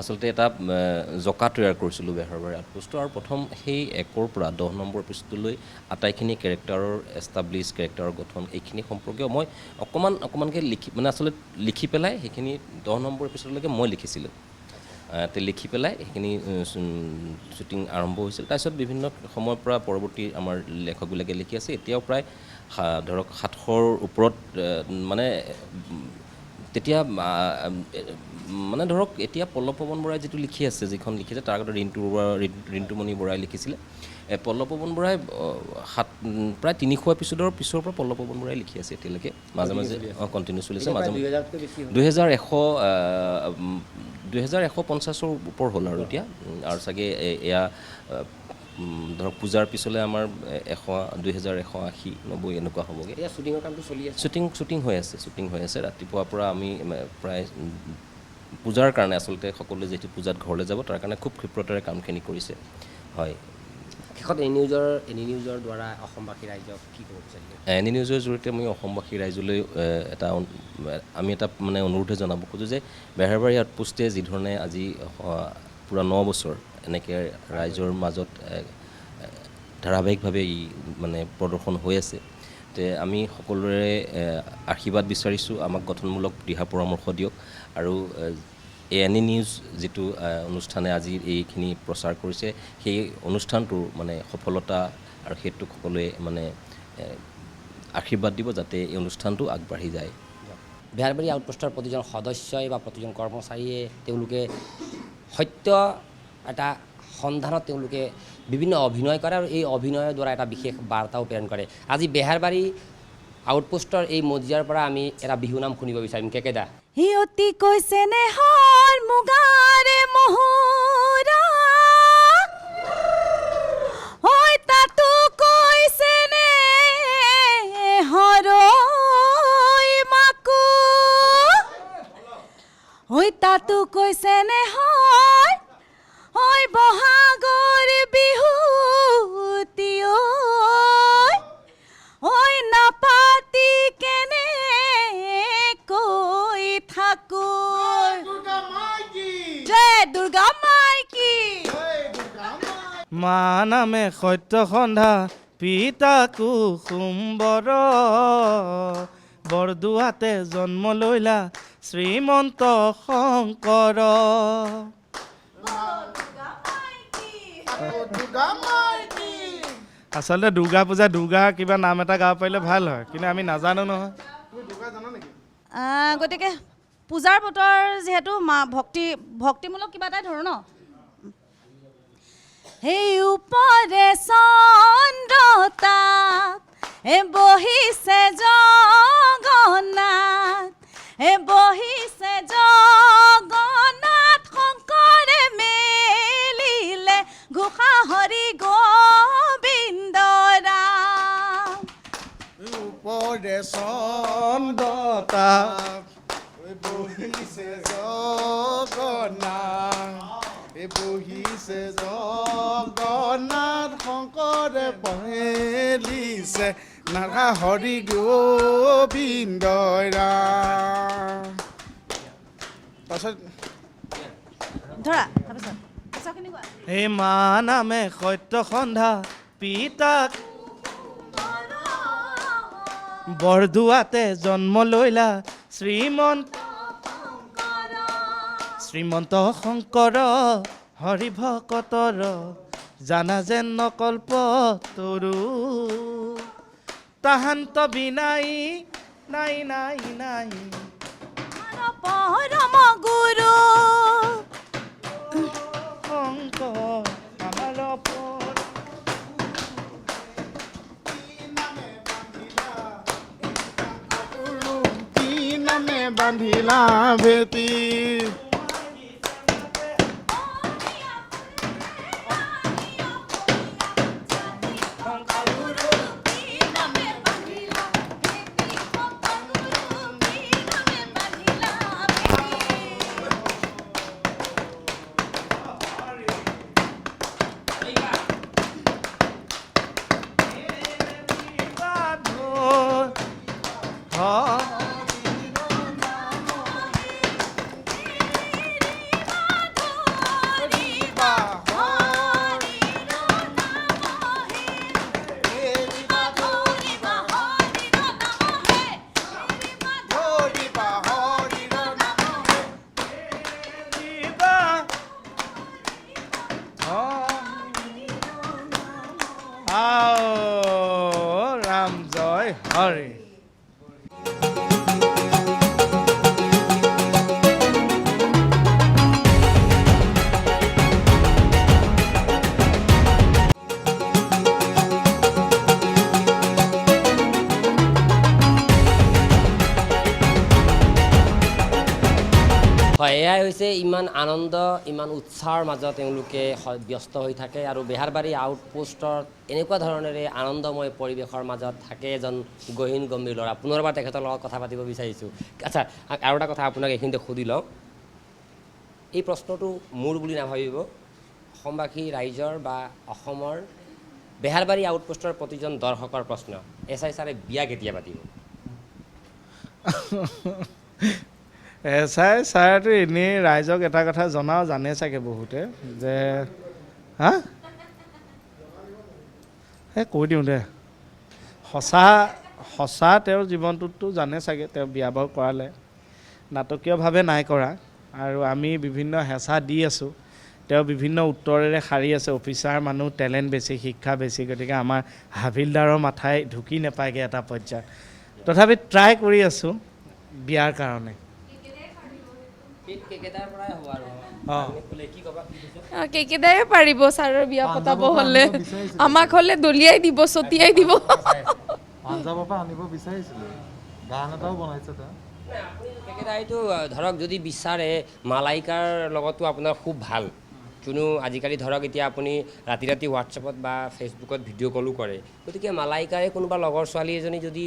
আচলতে এটা জকা তৈয়াৰ কৰিছিলোঁ বেহাৰবাৰী আউটপোষ্টৰ আৰু প্ৰথম সেই 1ৰ পৰা 10 নম্বৰ এপিছ'ডলৈ আটাইখিনি কেৰেক্টাৰৰ এষ্টাব্লিছ কেৰেক্টাৰৰ গঠন এইখিনি সম্পৰ্কে মই অকণমানকৈ মানে আচলতে লিখি পেলাই সেইখিনি 10 নম্বৰ এপিছ'ডলৈকে মই লিখিছিলোঁ লিখি পেলাই সেইখিনি শ্বুটিং আৰম্ভ হৈছিল তাৰপিছত বিভিন্ন সময়ৰ পৰা পৰৱৰ্তী আমাৰ লেখকবিলাকে লিখি আছে এতিয়াও প্ৰায় ধৰক 700ৰ ওপৰত মানে তেতিয়া মানে ধৰক এতিয়া পল্লৱ পৱন বৰাই যিটো লিখি আছে যিখন লিখিছে তাৰ আগতে ৰিণ্টুমণি বৰাই লিখিছিলে পল্লৱ পৱন বৰাই প্ৰায় 300 এপিছ'ডৰ পিছৰ পৰা পল্লৱ পৱন বৰাই লিখি আছে এতিয়ালৈকে মাজে মাজে কণ্টিনিউ চলিছে মাজে 2150ৰ ওপৰ হ'ল আৰু এতিয়া আৰু চাগে এয়া ধৰক পূজাৰ পিছলৈ আমাৰ 2180 90 এনেকুৱা হ'বগৈ এতিয়া শ্বুটিঙৰ কামটো চলি আছে শ্বুটিং হৈ আছে ৰাতিপুৱাৰ পৰা আমি প্ৰায় পূজাৰ কাৰণে আচলতে সকলোৱে যিহেতু পূজাত ঘৰলৈ যাব তাৰ কাৰণে খুব ক্ষিপ্ৰতাৰে কামখিনি কৰিছে হয় শেষত এনি নিউজৰ দ্বাৰা অসমবাসী ৰাইজক কি ক'ব বিচাৰিছে এনি নিউজৰ জৰিয়তে মই অসমবাসী ৰাইজলৈ আমি এটা মানে অনুৰোধে জনাব খোজোঁ যে বেহাৰবাৰী আউটপোষ্টে যিধৰণে আজি পূৰা 9 বছৰ এনেকৈ ৰাইজৰ মাজত ধাৰাবাহিকভাৱে ই মানে প্ৰদৰ্শন হৈ আছে তে আমি সকলোৰে আশীৰ্বাদ বিচাৰিছোঁ আমাক গঠনমূলক দিহা পৰামৰ্শ দিয়ক আৰু এনি নিউজ যিটো অনুষ্ঠানে আজি এইখিনি প্ৰচাৰ কৰিছে সেই অনুষ্ঠানটোৰ মানে সফলতা আৰু সেইটো সকলোৱে মানে আশীৰ্বাদ দিব যাতে এই অনুষ্ঠানটো আগবাঢ়ি যায় বেহাৰবাৰী আউটপোষ্টৰ প্ৰতিজন সদস্যই বা প্ৰতিজন কৰ্মচাৰীয়ে তেওঁলোকে সত্য এটা সন্ধানত তেওঁলোকে বিভিন্ন অভিনয় কৰে আৰু এই অভিনয়ৰ দ্বাৰা এটা বিশেষ বাৰ্তাও প্ৰেৰণ কৰে আজি বেহাৰবাৰী আউটপোষ্টৰ এই মজিয়াৰ পৰা আমি এটা বিহু নাম শুনিব বিচাৰিম কেকেদা সিহঁতি কৈছে নে হৰ মুগাৰে মহুৰা ঐ তাতো কৈছে নে হৰৈ মাকো ঐ তাতো কৈছে নে হয় ঐ বহাগৰ বিহুতি ঐ নাপাতি কেনে কৈ থাকো জয় দুৰ্গা মাইকী মা নামে সত্য সন্ধ্যা পিতা কুসুম্বৰ বৰদোৱাতে জন্ম লৈলা শ্ৰীমন্ত শংকৰ আচলতে দুৰ্গা পূজা দুৰ্গা কিবা নাম এটা গাব পাৰিলে ভাল হয় কিন্তু আমি নাজানো নহয় গতিকে পূজাৰ বতৰ যিহেতু ভক্তিমূলক কিবা এটাই ধৰোঁ ন সেই ওপৰে চন্দ্ৰতাপ বহিছে জগন্নাথ বহিছে জগন্নাথ শংকৰে মেলিলে ঘোষা হৰি গোবিন্দ ৰাম ওপৰে চন্দ্ৰতাপ বহিছে জগন্নাথ বহিছে জগন্নাথ শংকৰে পহেলিছে নাথা হৰি গোবিন্দ ৰাম তাৰপিছত ধৰা তাৰপিছত পিছৰখিনি কোৱা হে মা নামে সত্য সন্ধ্যা পিতাক বৰদুৱাতে জন্ম লৈলা শ্ৰীমন্ত শংকৰ হৰি ভকতৰ জানা যেন নকল্প তৰু তাহান্ত বিনাই নাই নাই নাই পৰম গুৰু শংকৰ আমাৰ নামে বান্ধিলা ভেটি ৰাম জয় হৰি হয় এয়াই হৈছে ইমান আনন্দ ইমান উৎসাহৰ মাজত তেওঁলোকে ব্যস্ত হৈ থাকে আৰু বেহাৰবাৰী আউটপোষ্টত এনেকুৱা ধৰণেৰে আনন্দময় পৰিৱেশৰ মাজত থাকে এজন গহীন গম্ভীৰ ল'ৰা পুনৰবাৰ তেখেতৰ লগত কথা পাতিব বিচাৰিছোঁ আচ্ছা আৰু এটা কথা আপোনাক এইখিনিতে সুধি লওঁ এই প্ৰশ্নটো মোৰ বুলি নাভাবিব অসমবাসী ৰাইজৰ বা অসমৰ বেহাৰবাৰী আউটপোষ্টৰ প্ৰতিজন দৰ্শকৰ প্ৰশ্ন SI ছাৰে বিয়া কেতিয়া পাতিব SI ছাৰটো এনেই ৰাইজক এটা কথা জনাও জানে চাগে বহুতে যে হা কৈ দিওঁ দে সঁচা তেওঁৰ জীৱনটোতো জানে চাগে তেওঁ বিয়া বাৰু কৰালে নাটকীয়ভাৱে নাই কৰা আৰু আমি বিভিন্ন হেঁচা দি আছোঁ তেওঁ বিভিন্ন উত্তৰেৰে সাৰি আছে অফিচাৰ মানুহ টেলেণ্ট বেছি শিক্ষা বেছি গতিকে আমাৰ হাবিলদাৰৰ মাথাই ঢুকি নাপায়গৈ এটা পৰ্যায়ত তথাপি ট্ৰাই কৰি আছোঁ বিয়াৰ কাৰণে কেকেদাৰে পাৰিব ছাৰৰ বিয়া পতাব হ'লে আমাক হ'লে দলিয়াই দিব ছটিয়াই দিব পাঞ্জাৱৰ পৰা আনিব বিচাৰিছিলোঁ গান এটাও বনাইছে তেওঁ কেকেদাইটো ধৰক যদি বিচাৰে মালাইকাৰ লগতো আপোনাৰ খুব ভাল কিয়নো আজিকালি ধৰক এতিয়া আপুনি ৰাতি ৰাতি হোৱাটছএপত বা ফেচবুকত ভিডিঅ' কলো কৰে গতিকে মালাইকাৰে কোনোবা লগৰ ছোৱালী এজনী যদি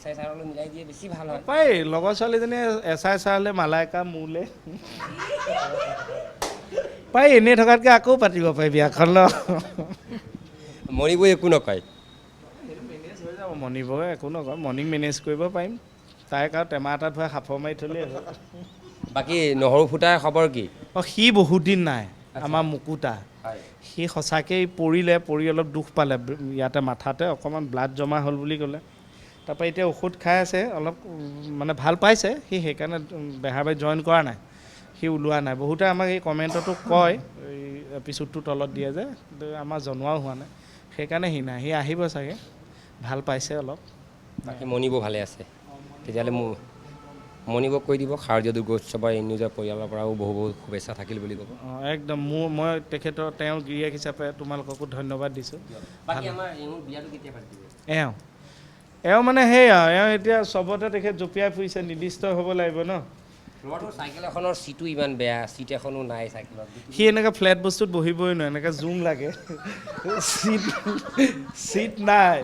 SI ছাৰলৈ মিলাই দিয়ে বেছি ভাল হয় পাই লগৰ ছোৱালীজনীয়ে SI ছাৰলৈ মালাইকা মোলে পাই এনেই থকাতকৈ আকৌ পাতিব পাৰি বিয়াখন ন মণিবই একো নকয় মেনেজ হৈ যাব মণিবই একো নকয় মৰ্ণিং মেনেজ কৰিব পাৰিম তাইক আৰু টেমা এটা ধুৱাই সাফৰ মাৰি থ'লেই হ'ল বাকী নহৰু ফুটাৰ খবৰ কি সি বহুত দিন নাই আমাৰ মুকুতা সি সঁচাকৈ পৰি অলপ দুখ পালে ইয়াতে মাথাতে অকণমান ব্লাড জমা হ'ল বুলি ক'লে তাৰপৰা এতিয়া ঔষধ খাই আছে অলপ মানে ভাল পাইছে সি সেইকাৰণে বেহাৰবাৰী জইন কৰা নাই সি ওলোৱা নাই বহুতে আমাক এই কমেণ্টতো কয় এই এপিছ'ডটোৰ তলত দিয়ে যে আমাৰ জনোৱাও হোৱা নাই সেইকাৰণে সি নাই সি আহিব চাগে ভাল পাইছে অলপ বাকী মণিবো ভালে আছে তেতিয়াহ'লে মোৰ মণিবক কৈ দিব শাৰদীয় দুৰ্গোৎসৱৰ এই নিউজৰ পৰিয়ালৰ পৰাও বহু বহুত শুভেচ্ছা থাকিল বুলি ক'ব। একদম মই তেখেতৰ তেওঁৰ গিৰিয়েক হিচাপে তোমালোককো ধন্যবাদ দিছোঁ। বাকী আমাৰ এওঁৰ বিয়াটো কেতিয়া পাতিব? এওঁ মানে সেই আৰু এওঁ এতিয়া চবতে তেখেত জঁপিয়াই ফুৰিছে, নিৰ্দিষ্ট হ'ব লাগিব ন। ল'ৰাটোৰ চাইকেল এখনৰ চিটো ইমান বেয়া, চিট এখনো নাই চাইকেলত। সি এনেকৈ ফ্লেট বস্তুত বহিবই নোৱাৰে, এনেকৈ জুম লাগে, চিট নাই,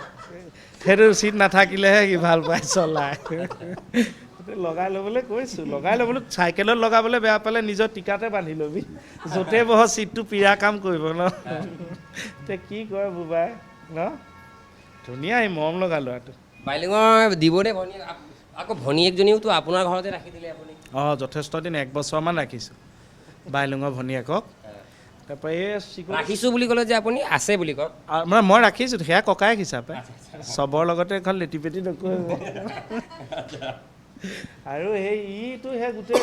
সেইটো চিট নাথাকিলেহে সি ভাল পায় চলাই। লগাই ল'বলৈ কৈছোঁ, লগাই ল'বলৈ চাইকেলত লগাবলৈ বেয়া পালে নিজৰ টিকাতে বান্ধি ল'বি, য'তে বহ চিটটো পীৰা কাম কৰিব ন। এতিয়া কি কৰে বুবাই ন, ধুনীয়া এই মৰম লগা ল'ৰাটো। বাইলিঙৰ দিবনে ভনীয়েক? আকৌ ভনীয়েকজনীওতো আপোনাৰ ঘৰতে ৰাখি দিলে আপুনি? যথেষ্ট দিন 1 বছৰমান ৰাখিছোঁ বাইলুঙৰ ভনীয়েকক। তাৰপৰা এই ৰাখিছোঁ বুলি ক'লে যে আপুনি আছে বুলি কওক। মানে মই ৰাখিছোঁ, সেয়া ককায়েক হিচাপে, চবৰ লগতে এখন লেটি পেটি নকৰিব। আৰু সেই ইটো সেই গোটেই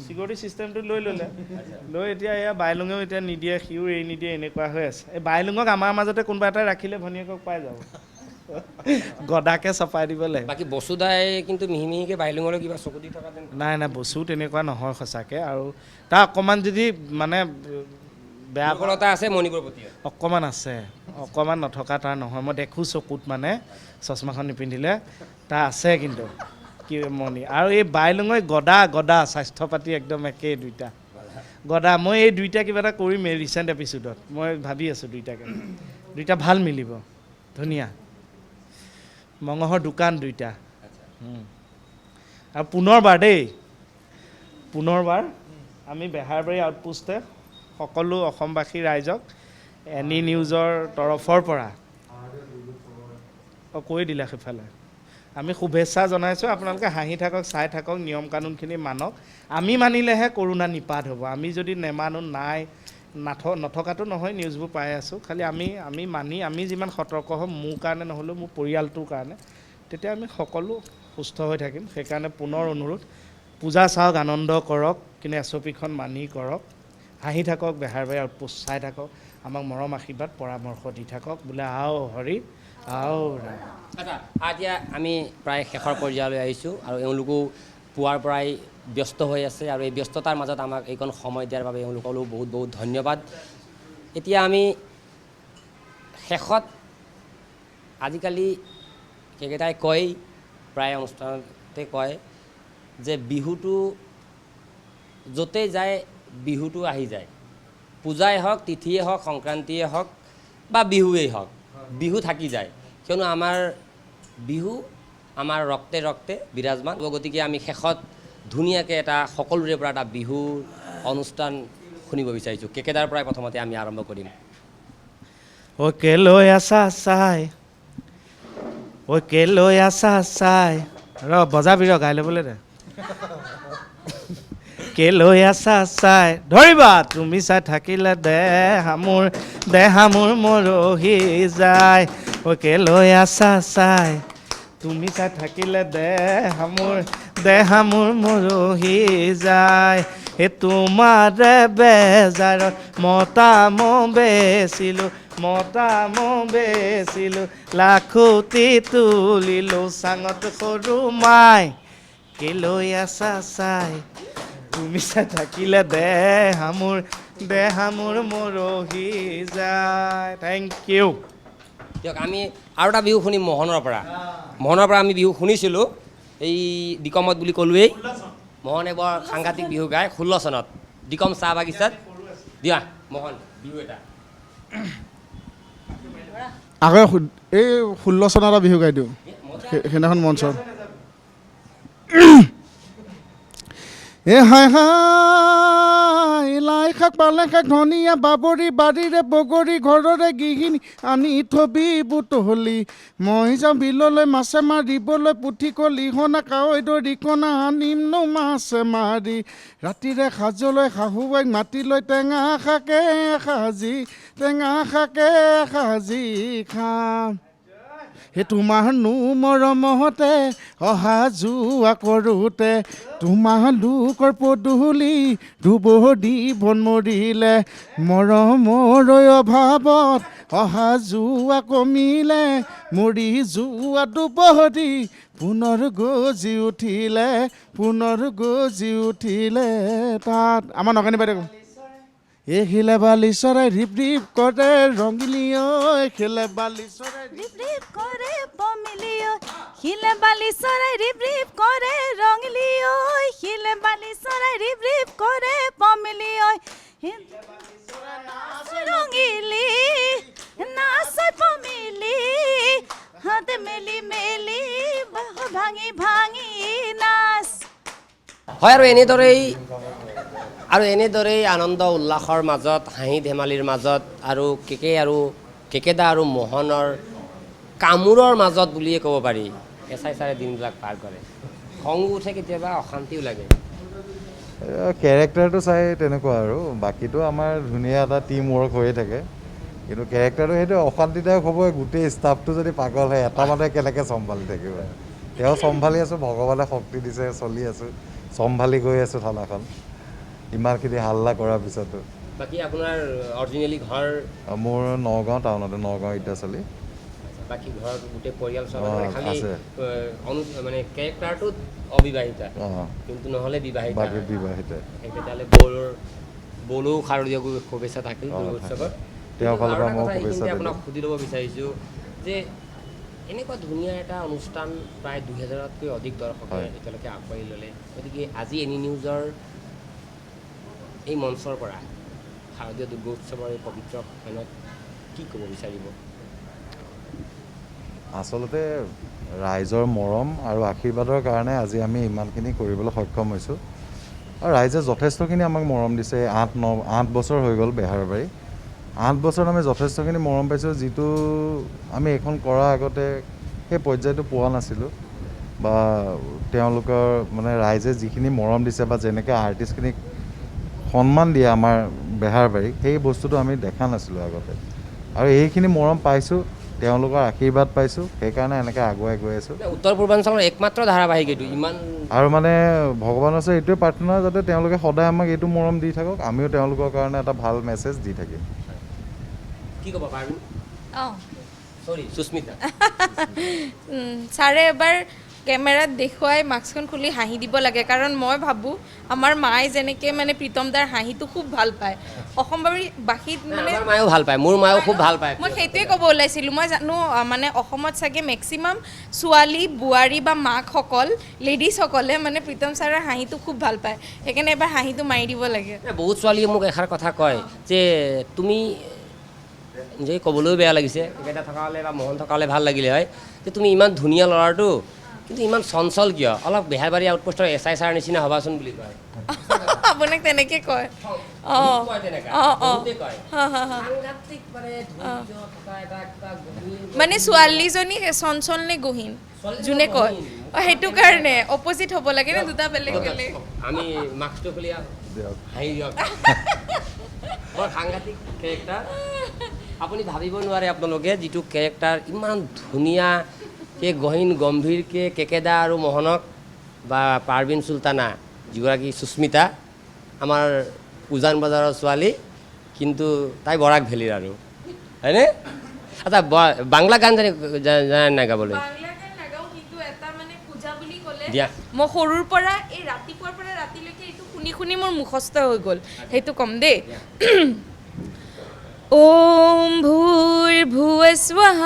চিকিউৰিটি চিষ্টেমটো লৈ ল'লে, লৈ এতিয়া এয়া বাইলুঙেও এতিয়া নিদিয়ে, সিও এৰি নিদিয়ে, এনেকুৱা হৈ আছে। এই বাইলুঙক আমাৰ মাজতে কোনোবা এটাই ৰাখিলে ভনীয়েকক পাই যাব, গদাকে চপাই দিব লাগে। বাকী বসুদাই কিন্তু মিহি মিহিকৈ বাইলুঙলৈ কিবা চকু দি থকা যেন। নাই বসু তেনেকুৱা নহয় সঁচাকৈ। আৰু তাৰ অকণমান যদি মানে বেয়া দুৰ্বলতা আছে মণিপুৰৰ প্ৰতি, অকণমান আছে, অকণমান নথকা তাৰ নহয়। মই দেখোঁ চকুত মানে চশমাখন নিপিন্ধিলে তাৰ আছে কিন্তু কি মণি। আৰু এই বাইলুঙৰ গদা স্বাস্থ্য পাতি একদম একেই দুইটা গদা। মই এই দুইটা কিবা এটা কৰিমেই ৰিচেণ্ট এপিচোডত, মই ভাবি আছোঁ দুইটা ভাল মিলিব, ধুনীয়া মঙহৰ দোকান দুইটা। আৰু পুনৰবাৰ আমি বেহাৰবাৰী আউটপোষ্টে সকলো অসমবাসী ৰাইজক এনি নিউজৰ তৰফৰ পৰা কৈ দিলে সেইফালে আমি শুভেচ্ছা জনাইছোঁ। আপোনালোকে হাঁহি থাকক, চাই থাকক, নিয়ম কানুনখিনি মানক। আমি মানিলেহে কৰোণা নিপাত হ'ব। আমি যদি নেমানো নাই নথকাটো নহয়, নিউজবোৰ পাই আছোঁ। খালি আমি মানি আমি যিমান সতৰ্ক হ'ম, মোৰ কাৰণে নহ'লেও মোৰ পৰিয়ালটোৰ কাৰণে, তেতিয়া আমি সকলো সুস্থ হৈ থাকিম। সেইকাৰণে পুনৰ অনুৰোধ, পূজা চাওক, আনন্দ কৰক, কিন্তু এছঅ'পিখন মানি কৰক। হাঁহি থাকক, বেহাৰবাৰী আউটপোষ্ট চাই থাকক, আমাক মৰম আশীৰ্বাদ পৰামৰ্শ দি থাকক। বোলে আও হৰি আও ৰাম। আচ্ছা, এতিয়া আমি প্ৰায় শেষৰ পৰ্যায়লৈ আহিছোঁ আৰু এওঁলোকো পুৱাৰ পৰাই ব্যস্ত হৈ আছে, আৰু এই ব্যস্ততাৰ মাজত আমাক এইকণ সময় দিয়াৰ বাবে এওঁলোকলৈও বহুত বহুত ধন্যবাদ। এতিয়া আমি শেষত আজিকালি সেইকেইটাই কয়, প্ৰায় অনুষ্ঠানতে কয় যে বিহুটো য'তেই যায় বিহুটো আহি যায়। পূজাই হওক, তিথিয়ে হওক, সংক্ৰান্তিয়ে হওক বা বিহুৱেই হওক, বিহু থাকি যায়। কিয়নো আমাৰ বিহু আমাৰ ৰক্তে ৰক্তে বিৰাজমান। গতিকে আমি শেষত ধুনীয়াকৈ এটা সকলোৰে পৰা এটা বিহুৰ অনুষ্ঠান শুনিব বিচাৰিছোঁ। কেকেদাৰ পৰাই প্ৰথমতে আমি আৰম্ভ কৰিম। কেলৈ আছা চাই, কেলৈ আছা চাই, বজাবি গাই ল'বলৈ দে। কেলৈ আছা চাই, ধৰিবা তুমি চাই থাকিলে দেহা মোৰ মৰহি যায়। কেলৈ আছা চাই, তুমি চাই থাকিলে দেহা মোৰ মৰহি যায়। তোমাৰে বেজাৰত মতা বেচিলোঁ, লাখুটি তুলিলোঁ চাঙত সৰু মাই। কেলৈ আছা চাই, তুমি চাই থাকিলে দেহা মোৰ মৰহি যায়। Thank you. দিয়ক, আমি আৰু এটা বিহু শুনিম মোহনৰ পৰা আমি বিহু শুনিছিলোঁ, এই দিকমত বুলি ক'লোৱেই। মোহনে বৰ সাংঘাতিক বিহু গায় 16 চনত দিকম চাহ বাগিচাত। দিয়া মোহন, বিহু এটা আগৰ এই 16 চনত এটা বিহু গাই দিওঁ, সেইদিনাখন মঞ্চত। হাই লাই শাক, পালেং শাক, ধনিয়া, বাবৰি, বাৰীৰে বগৰী, ঘৰৰে গৃহিণী আনি থবি বুটলি। মই যাওঁ বিললৈ মাছে মাৰিবলৈ, পুঠি কলি হনা কাৱৈ দৰিকণা আনিম নো মাছে মাৰি। ৰাতিৰে সাজলৈ শাহুৱেক মাতি লৈ টেঙা শাকে সাজি খাম। সেই তোমাৰনো মৰমতে অহা যোৱা কৰোঁতে তোমালোকৰ পদূলি ধুব দি বন মৰিলে মৰমৰ অভাৱত অহা যোৱা কমিলে মৰি যোৱা দুপহৰি পুনৰ গজি উঠিলে তাত আমাৰ নকানী বাইদেউ এইখিলে বালি চৰাই ৰিপ ৰিপ কৰে ৰঙিলী এইখিলে বালি চৰাই ৰিপ ৰিপ কৰে পমিলি ঐ শিলে বালি চৰাই ৰিপ ৰিপ কৰে ৰঙিলি ঐ শিলে বালি চৰাই ৰিপ ৰিপ কৰে পমিলি ঐ ৰঙিলি নাচয় পমিলি হাতে মেলি মেলি বাহ ভাঙি ভাঙি নাচ হয় আৰু এনেদৰেই আনন্দ উল্লাসৰ মাজত হাঁহি ধেমালিৰ মাজত আৰু কেকেদা আৰু মোহনৰ কামোৰৰ মাজত বুলিয়ে ক'ব পাৰি এছাই ছাৰে দিনবিলাক পাৰ কৰে খঙো উঠে কেতিয়াবা অশান্তিও লাগে কেৰেক্টাৰটো চাই তেনেকুৱা আৰু বাকীটো আমাৰ ধুনীয়া এটা টিম ৱৰ্ক হৈয়ে থাকে কিন্তু কেৰেক্টাৰটো সেইটো অশান্তিদায়ক হ'বই গোটেই ষ্টাফটো যদি পাগল হয় এটা মানুহে কেনেকৈ চম্ভালি থাকিব তেওঁ চম্ভালি আছোঁ ভগৱানে শক্তি দিছে চলি আছোঁ চম্ভালি গৈ আছোঁ থানাখন ইমানখিনি হাল্লা কৰাৰ পিছতো বাকী আপোনাৰ অৰিজিনেলি ঘৰ মোৰ নগাঁও টাউনতে নগাঁও ইটাচালি বাকী ঘৰ গোটেই পৰিয়াল চব খালি আছে। মানে কেৰেক্টাৰটোত অবিবাহিতা কিন্তু নহ'লে বিবাহিতা বাকী বিবাহিত তেতিয়াহ'লে বড়ো শাৰদীয় শুভেচ্ছা থাকিল বিহু উৎসৱত তেওঁৰ ফালৰ পৰা মই শুভেচ্ছা এইখিনিতে দিলোঁ আপোনাক সুধি ল'ব বিচাৰিছোঁ যে এনেকুৱা ধুনীয়া এটা অনুষ্ঠান প্ৰায় 2000তকৈ অধিক দৰ্শকে এতিয়ালৈকে আঁকোৱালি ল'লে গতিকে আজি এনি নিউজৰ এই মঞ্চৰ পৰা শাৰদীয় দুৰ্গোৎসৱৰ এই পবিত্ৰ সময়ত কি ক'ব বিচাৰিব আচলতে ৰাইজৰ মৰম আৰু আশীৰ্বাদৰ কাৰণে আজি আমি ইমানখিনি কৰিবলৈ সক্ষম হৈছোঁ আৰু ৰাইজে যথেষ্টখিনি আমাক মৰম দিছে 8 বছৰ হৈ গ'ল বেহাৰবাৰী 8 বছৰত আমি যথেষ্টখিনি মৰম পাইছোঁ যিটো আমি এইখন কৰাৰ আগতে সেই পৰ্যায়টো পোৱা নাছিলোঁ বা তেওঁলোকৰ মানে ৰাইজে যিখিনি মৰম দিছে বা যেনেকৈ আৰ্টিষ্টখিনিক সন্মান দিয়ে আমাৰ বেহাৰবাৰীক সেই বস্তুটো আমি দেখা নাছিলোঁ আগতে আৰু এইখিনি মৰম পাইছোঁ তেওঁলোকৰ আশীৰ্বাদ পাইছোঁ সেইকাৰণে এনেকৈ আগুৱাই গৈ আছোঁ উত্তৰ পূৰ্বাঞ্চলৰ একমাত্ৰ ধাৰাবাহিক এইটো ইমান আৰু মানে ভগৱানৰ ওচৰত এইটোৱে প্ৰাৰ্থনা যাতে তেওঁলোকে সদায় আমাক এইটো মৰম দি থাকক আমিও তেওঁলোকৰ কাৰণে এটা ভাল মেছেজ দি থাকিম কি ক'ব পাৰিম অঁ চৰি সুস্মিতা ছাৰে এবাৰ কেমেৰাত দেখুৱাই মাস্কখন খুলি হাঁহি দিব লাগে কাৰণ মই ভাবোঁ আমাৰ মায়ে যেনেকৈ মানে প্ৰীতম দাৰ হাঁহিটো খুব ভাল পায় অসমবাসীত মানে আমাৰ মায়েও ভাল পায় মোৰ মায়েও খুব ভাল পায় মই সেইটোৱে ক'ব ওলাইছিলোঁ মই জানো মানে অসমত চাগে মেক্সিমাম ছোৱালী বোৱাৰী বা মাকসকল লেডিজসকলে মানে প্ৰীতম ছাৰৰ হাঁহিটো খুব ভাল পায় সেইকাৰণে এবাৰ হাঁহিটো মাৰি দিব লাগে বহুত ছোৱালীয়ে মোক এষাৰ কথা কয় যে তুমি নিজে ক'বলৈও বেয়া লাগিছে কেইটা থকা হ'লে বা মোহন থকা হ'লে ভাল লাগিলে হয় যে তুমি ইমান ধুনীয়া ল'ৰাটো কিন্তু ইমান চঞ্চল কিয় অলপ বেহাৰবাৰী আউটপোষ্টৰ এছাই ছাৰ নিচিনা হ'বাচোন বুলি কয় আপোনাক তেনেকৈ কয় মানে ছোৱালীজনী চঞ্চল নে গহীন যোনে কয় সেইটো কাৰণে অপজিট হ'ব লাগে নে দুটা বেলেগ বেলেগ আমি মাস্কটো খুলি হাঁহি দিয়ক বৰ সাংঘাতিক কেৰেক্টাৰ আপুনি ভাবিব নোৱাৰে আপোনালোকে যিটো কেৰেক্টাৰ ইমান ধুনীয়াকৈ গহীন গম্ভীৰকৈ কেকেদা আৰু মোহনক বা পাৰবিন চুলতানা যিগৰাকী সুস্মিতা আমাৰ উজান বজাৰৰ ছোৱালী কিন্তু তাই বৰাক ভেলীৰ আৰু হয়নে আচ্ছা বাংলা গান জানে নাই গাবলৈ দিয়া মই সৰুৰ পৰা এই ৰাতিপুৱাৰ পৰা ৰাতিলৈকে এইটো শুনি শুনি মোৰ মুখস্থ হৈ গ'ল সেইটো ক'ম দেই ওম ভূৰ্ভুৱঃস্বঃ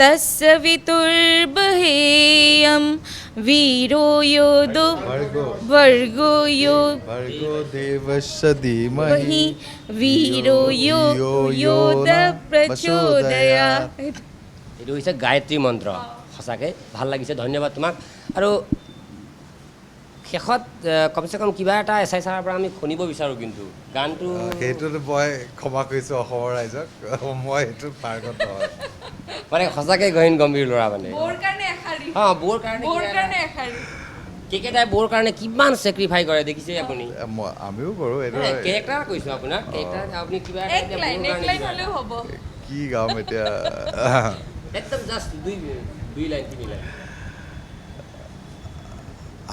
তস্সবিতুৰ্বৰেণ্যম वीरो यो दो वर्गो यो देवस्य धीमहि वीरो यो योद प्रचोदयात् এইটো হৈছে গায়ত্ৰী মন্ত্ৰ সঁচাকৈ ভাল লাগিছে ধন্যবাদ তোমাক আৰু শেষত কমচে কম কিবা এটা এছাই ছাৰৰ পৰা আমি শুনিব বিচাৰোঁ কিন্তু গানটো সেইটোতো মই ক্ষমা কৰিছোঁ অসমৰ ৰাইজক মই সেইটো পাৰ্গত নহয় মানে সঁচাকৈ গহীন গম্ভীৰ ল'ৰা মানে বৰ কাৰণে এখাৰি অঁ বৰ কাৰণে এখাৰি কেকেদাই বৰ কাৰণে কিমান চেক্ৰিফাই কৰে দেখিছে আপুনি আমিও কৰোঁ এইটো কেৰেক্টাৰ কৈছোঁ আপোনাক কেৰেক্টাৰ আপুনি কিবা এক লাইন হ'লেও হ'ব কি গাম এতিয়া একদম জাষ্ট দুই লাইন 3 লাইন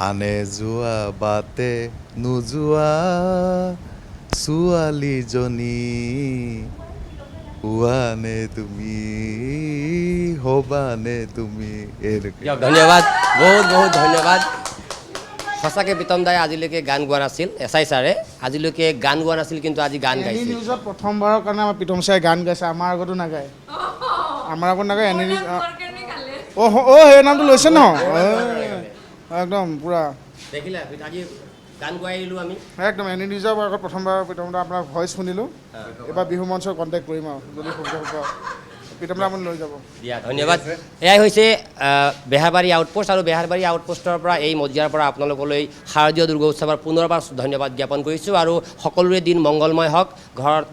আনে যোৱা বাটে নোযোৱা ছোৱালীজনী হোৱানে তুমি হ'বানে তুমি এইটোকে দিয়ক ধন্যবাদ বহুত বহুত ধন্যবাদ সঁচাকৈ প্ৰীতম দাই আজিলৈকে গান গোৱা নাছিল SI ছাৰে আজিলৈকে গান গোৱা নাছিল কিন্তু আজি গান এনি গাইছে নিউজত প্ৰথমবাৰৰ কাৰণে আমাৰ প্ৰীতম ছাৰে গান গাইছে আমাৰ আগতো নাগায় আমাৰ আগত নাগায় এনি নিউজ সেই নামটো লৈছে ন একদম পূৰা দেখিলে আজি গান গাই আহিলোঁ আমি একদম এনি নিউজৰ আগত প্ৰথমবাৰ প্ৰীতম দা আপোনাৰ ভইচ শুনিলোঁ এবাৰ বিহু মঞ্চত কণ্টেক্ট কৰিম আৰু যদি প্ৰীতম দা আপুনি লৈ যাব দিয়া ধন্যবাদ এয়াই হৈছে বেহাৰবাৰী আউটপোষ্ট আৰু বেহাৰবাৰী আউটপোষ্টৰ পৰা এই মজিয়াৰ পৰা আপোনালোকলৈ শাৰদীয় দুৰ্গা উৎসৱৰ পুনৰবাৰ ধন্যবাদ জ্ঞাপন কৰিছোঁ আৰু সকলোৰে দিন মংগলময় হওক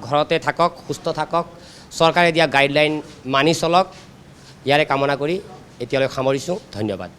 ঘৰতে থাকক সুস্থ থাকক চৰকাৰে দিয়া গাইডলাইন মানি চলক ইয়াৰে কামনা কৰি এতিয়ালৈ সামৰিছোঁ ধন্যবাদ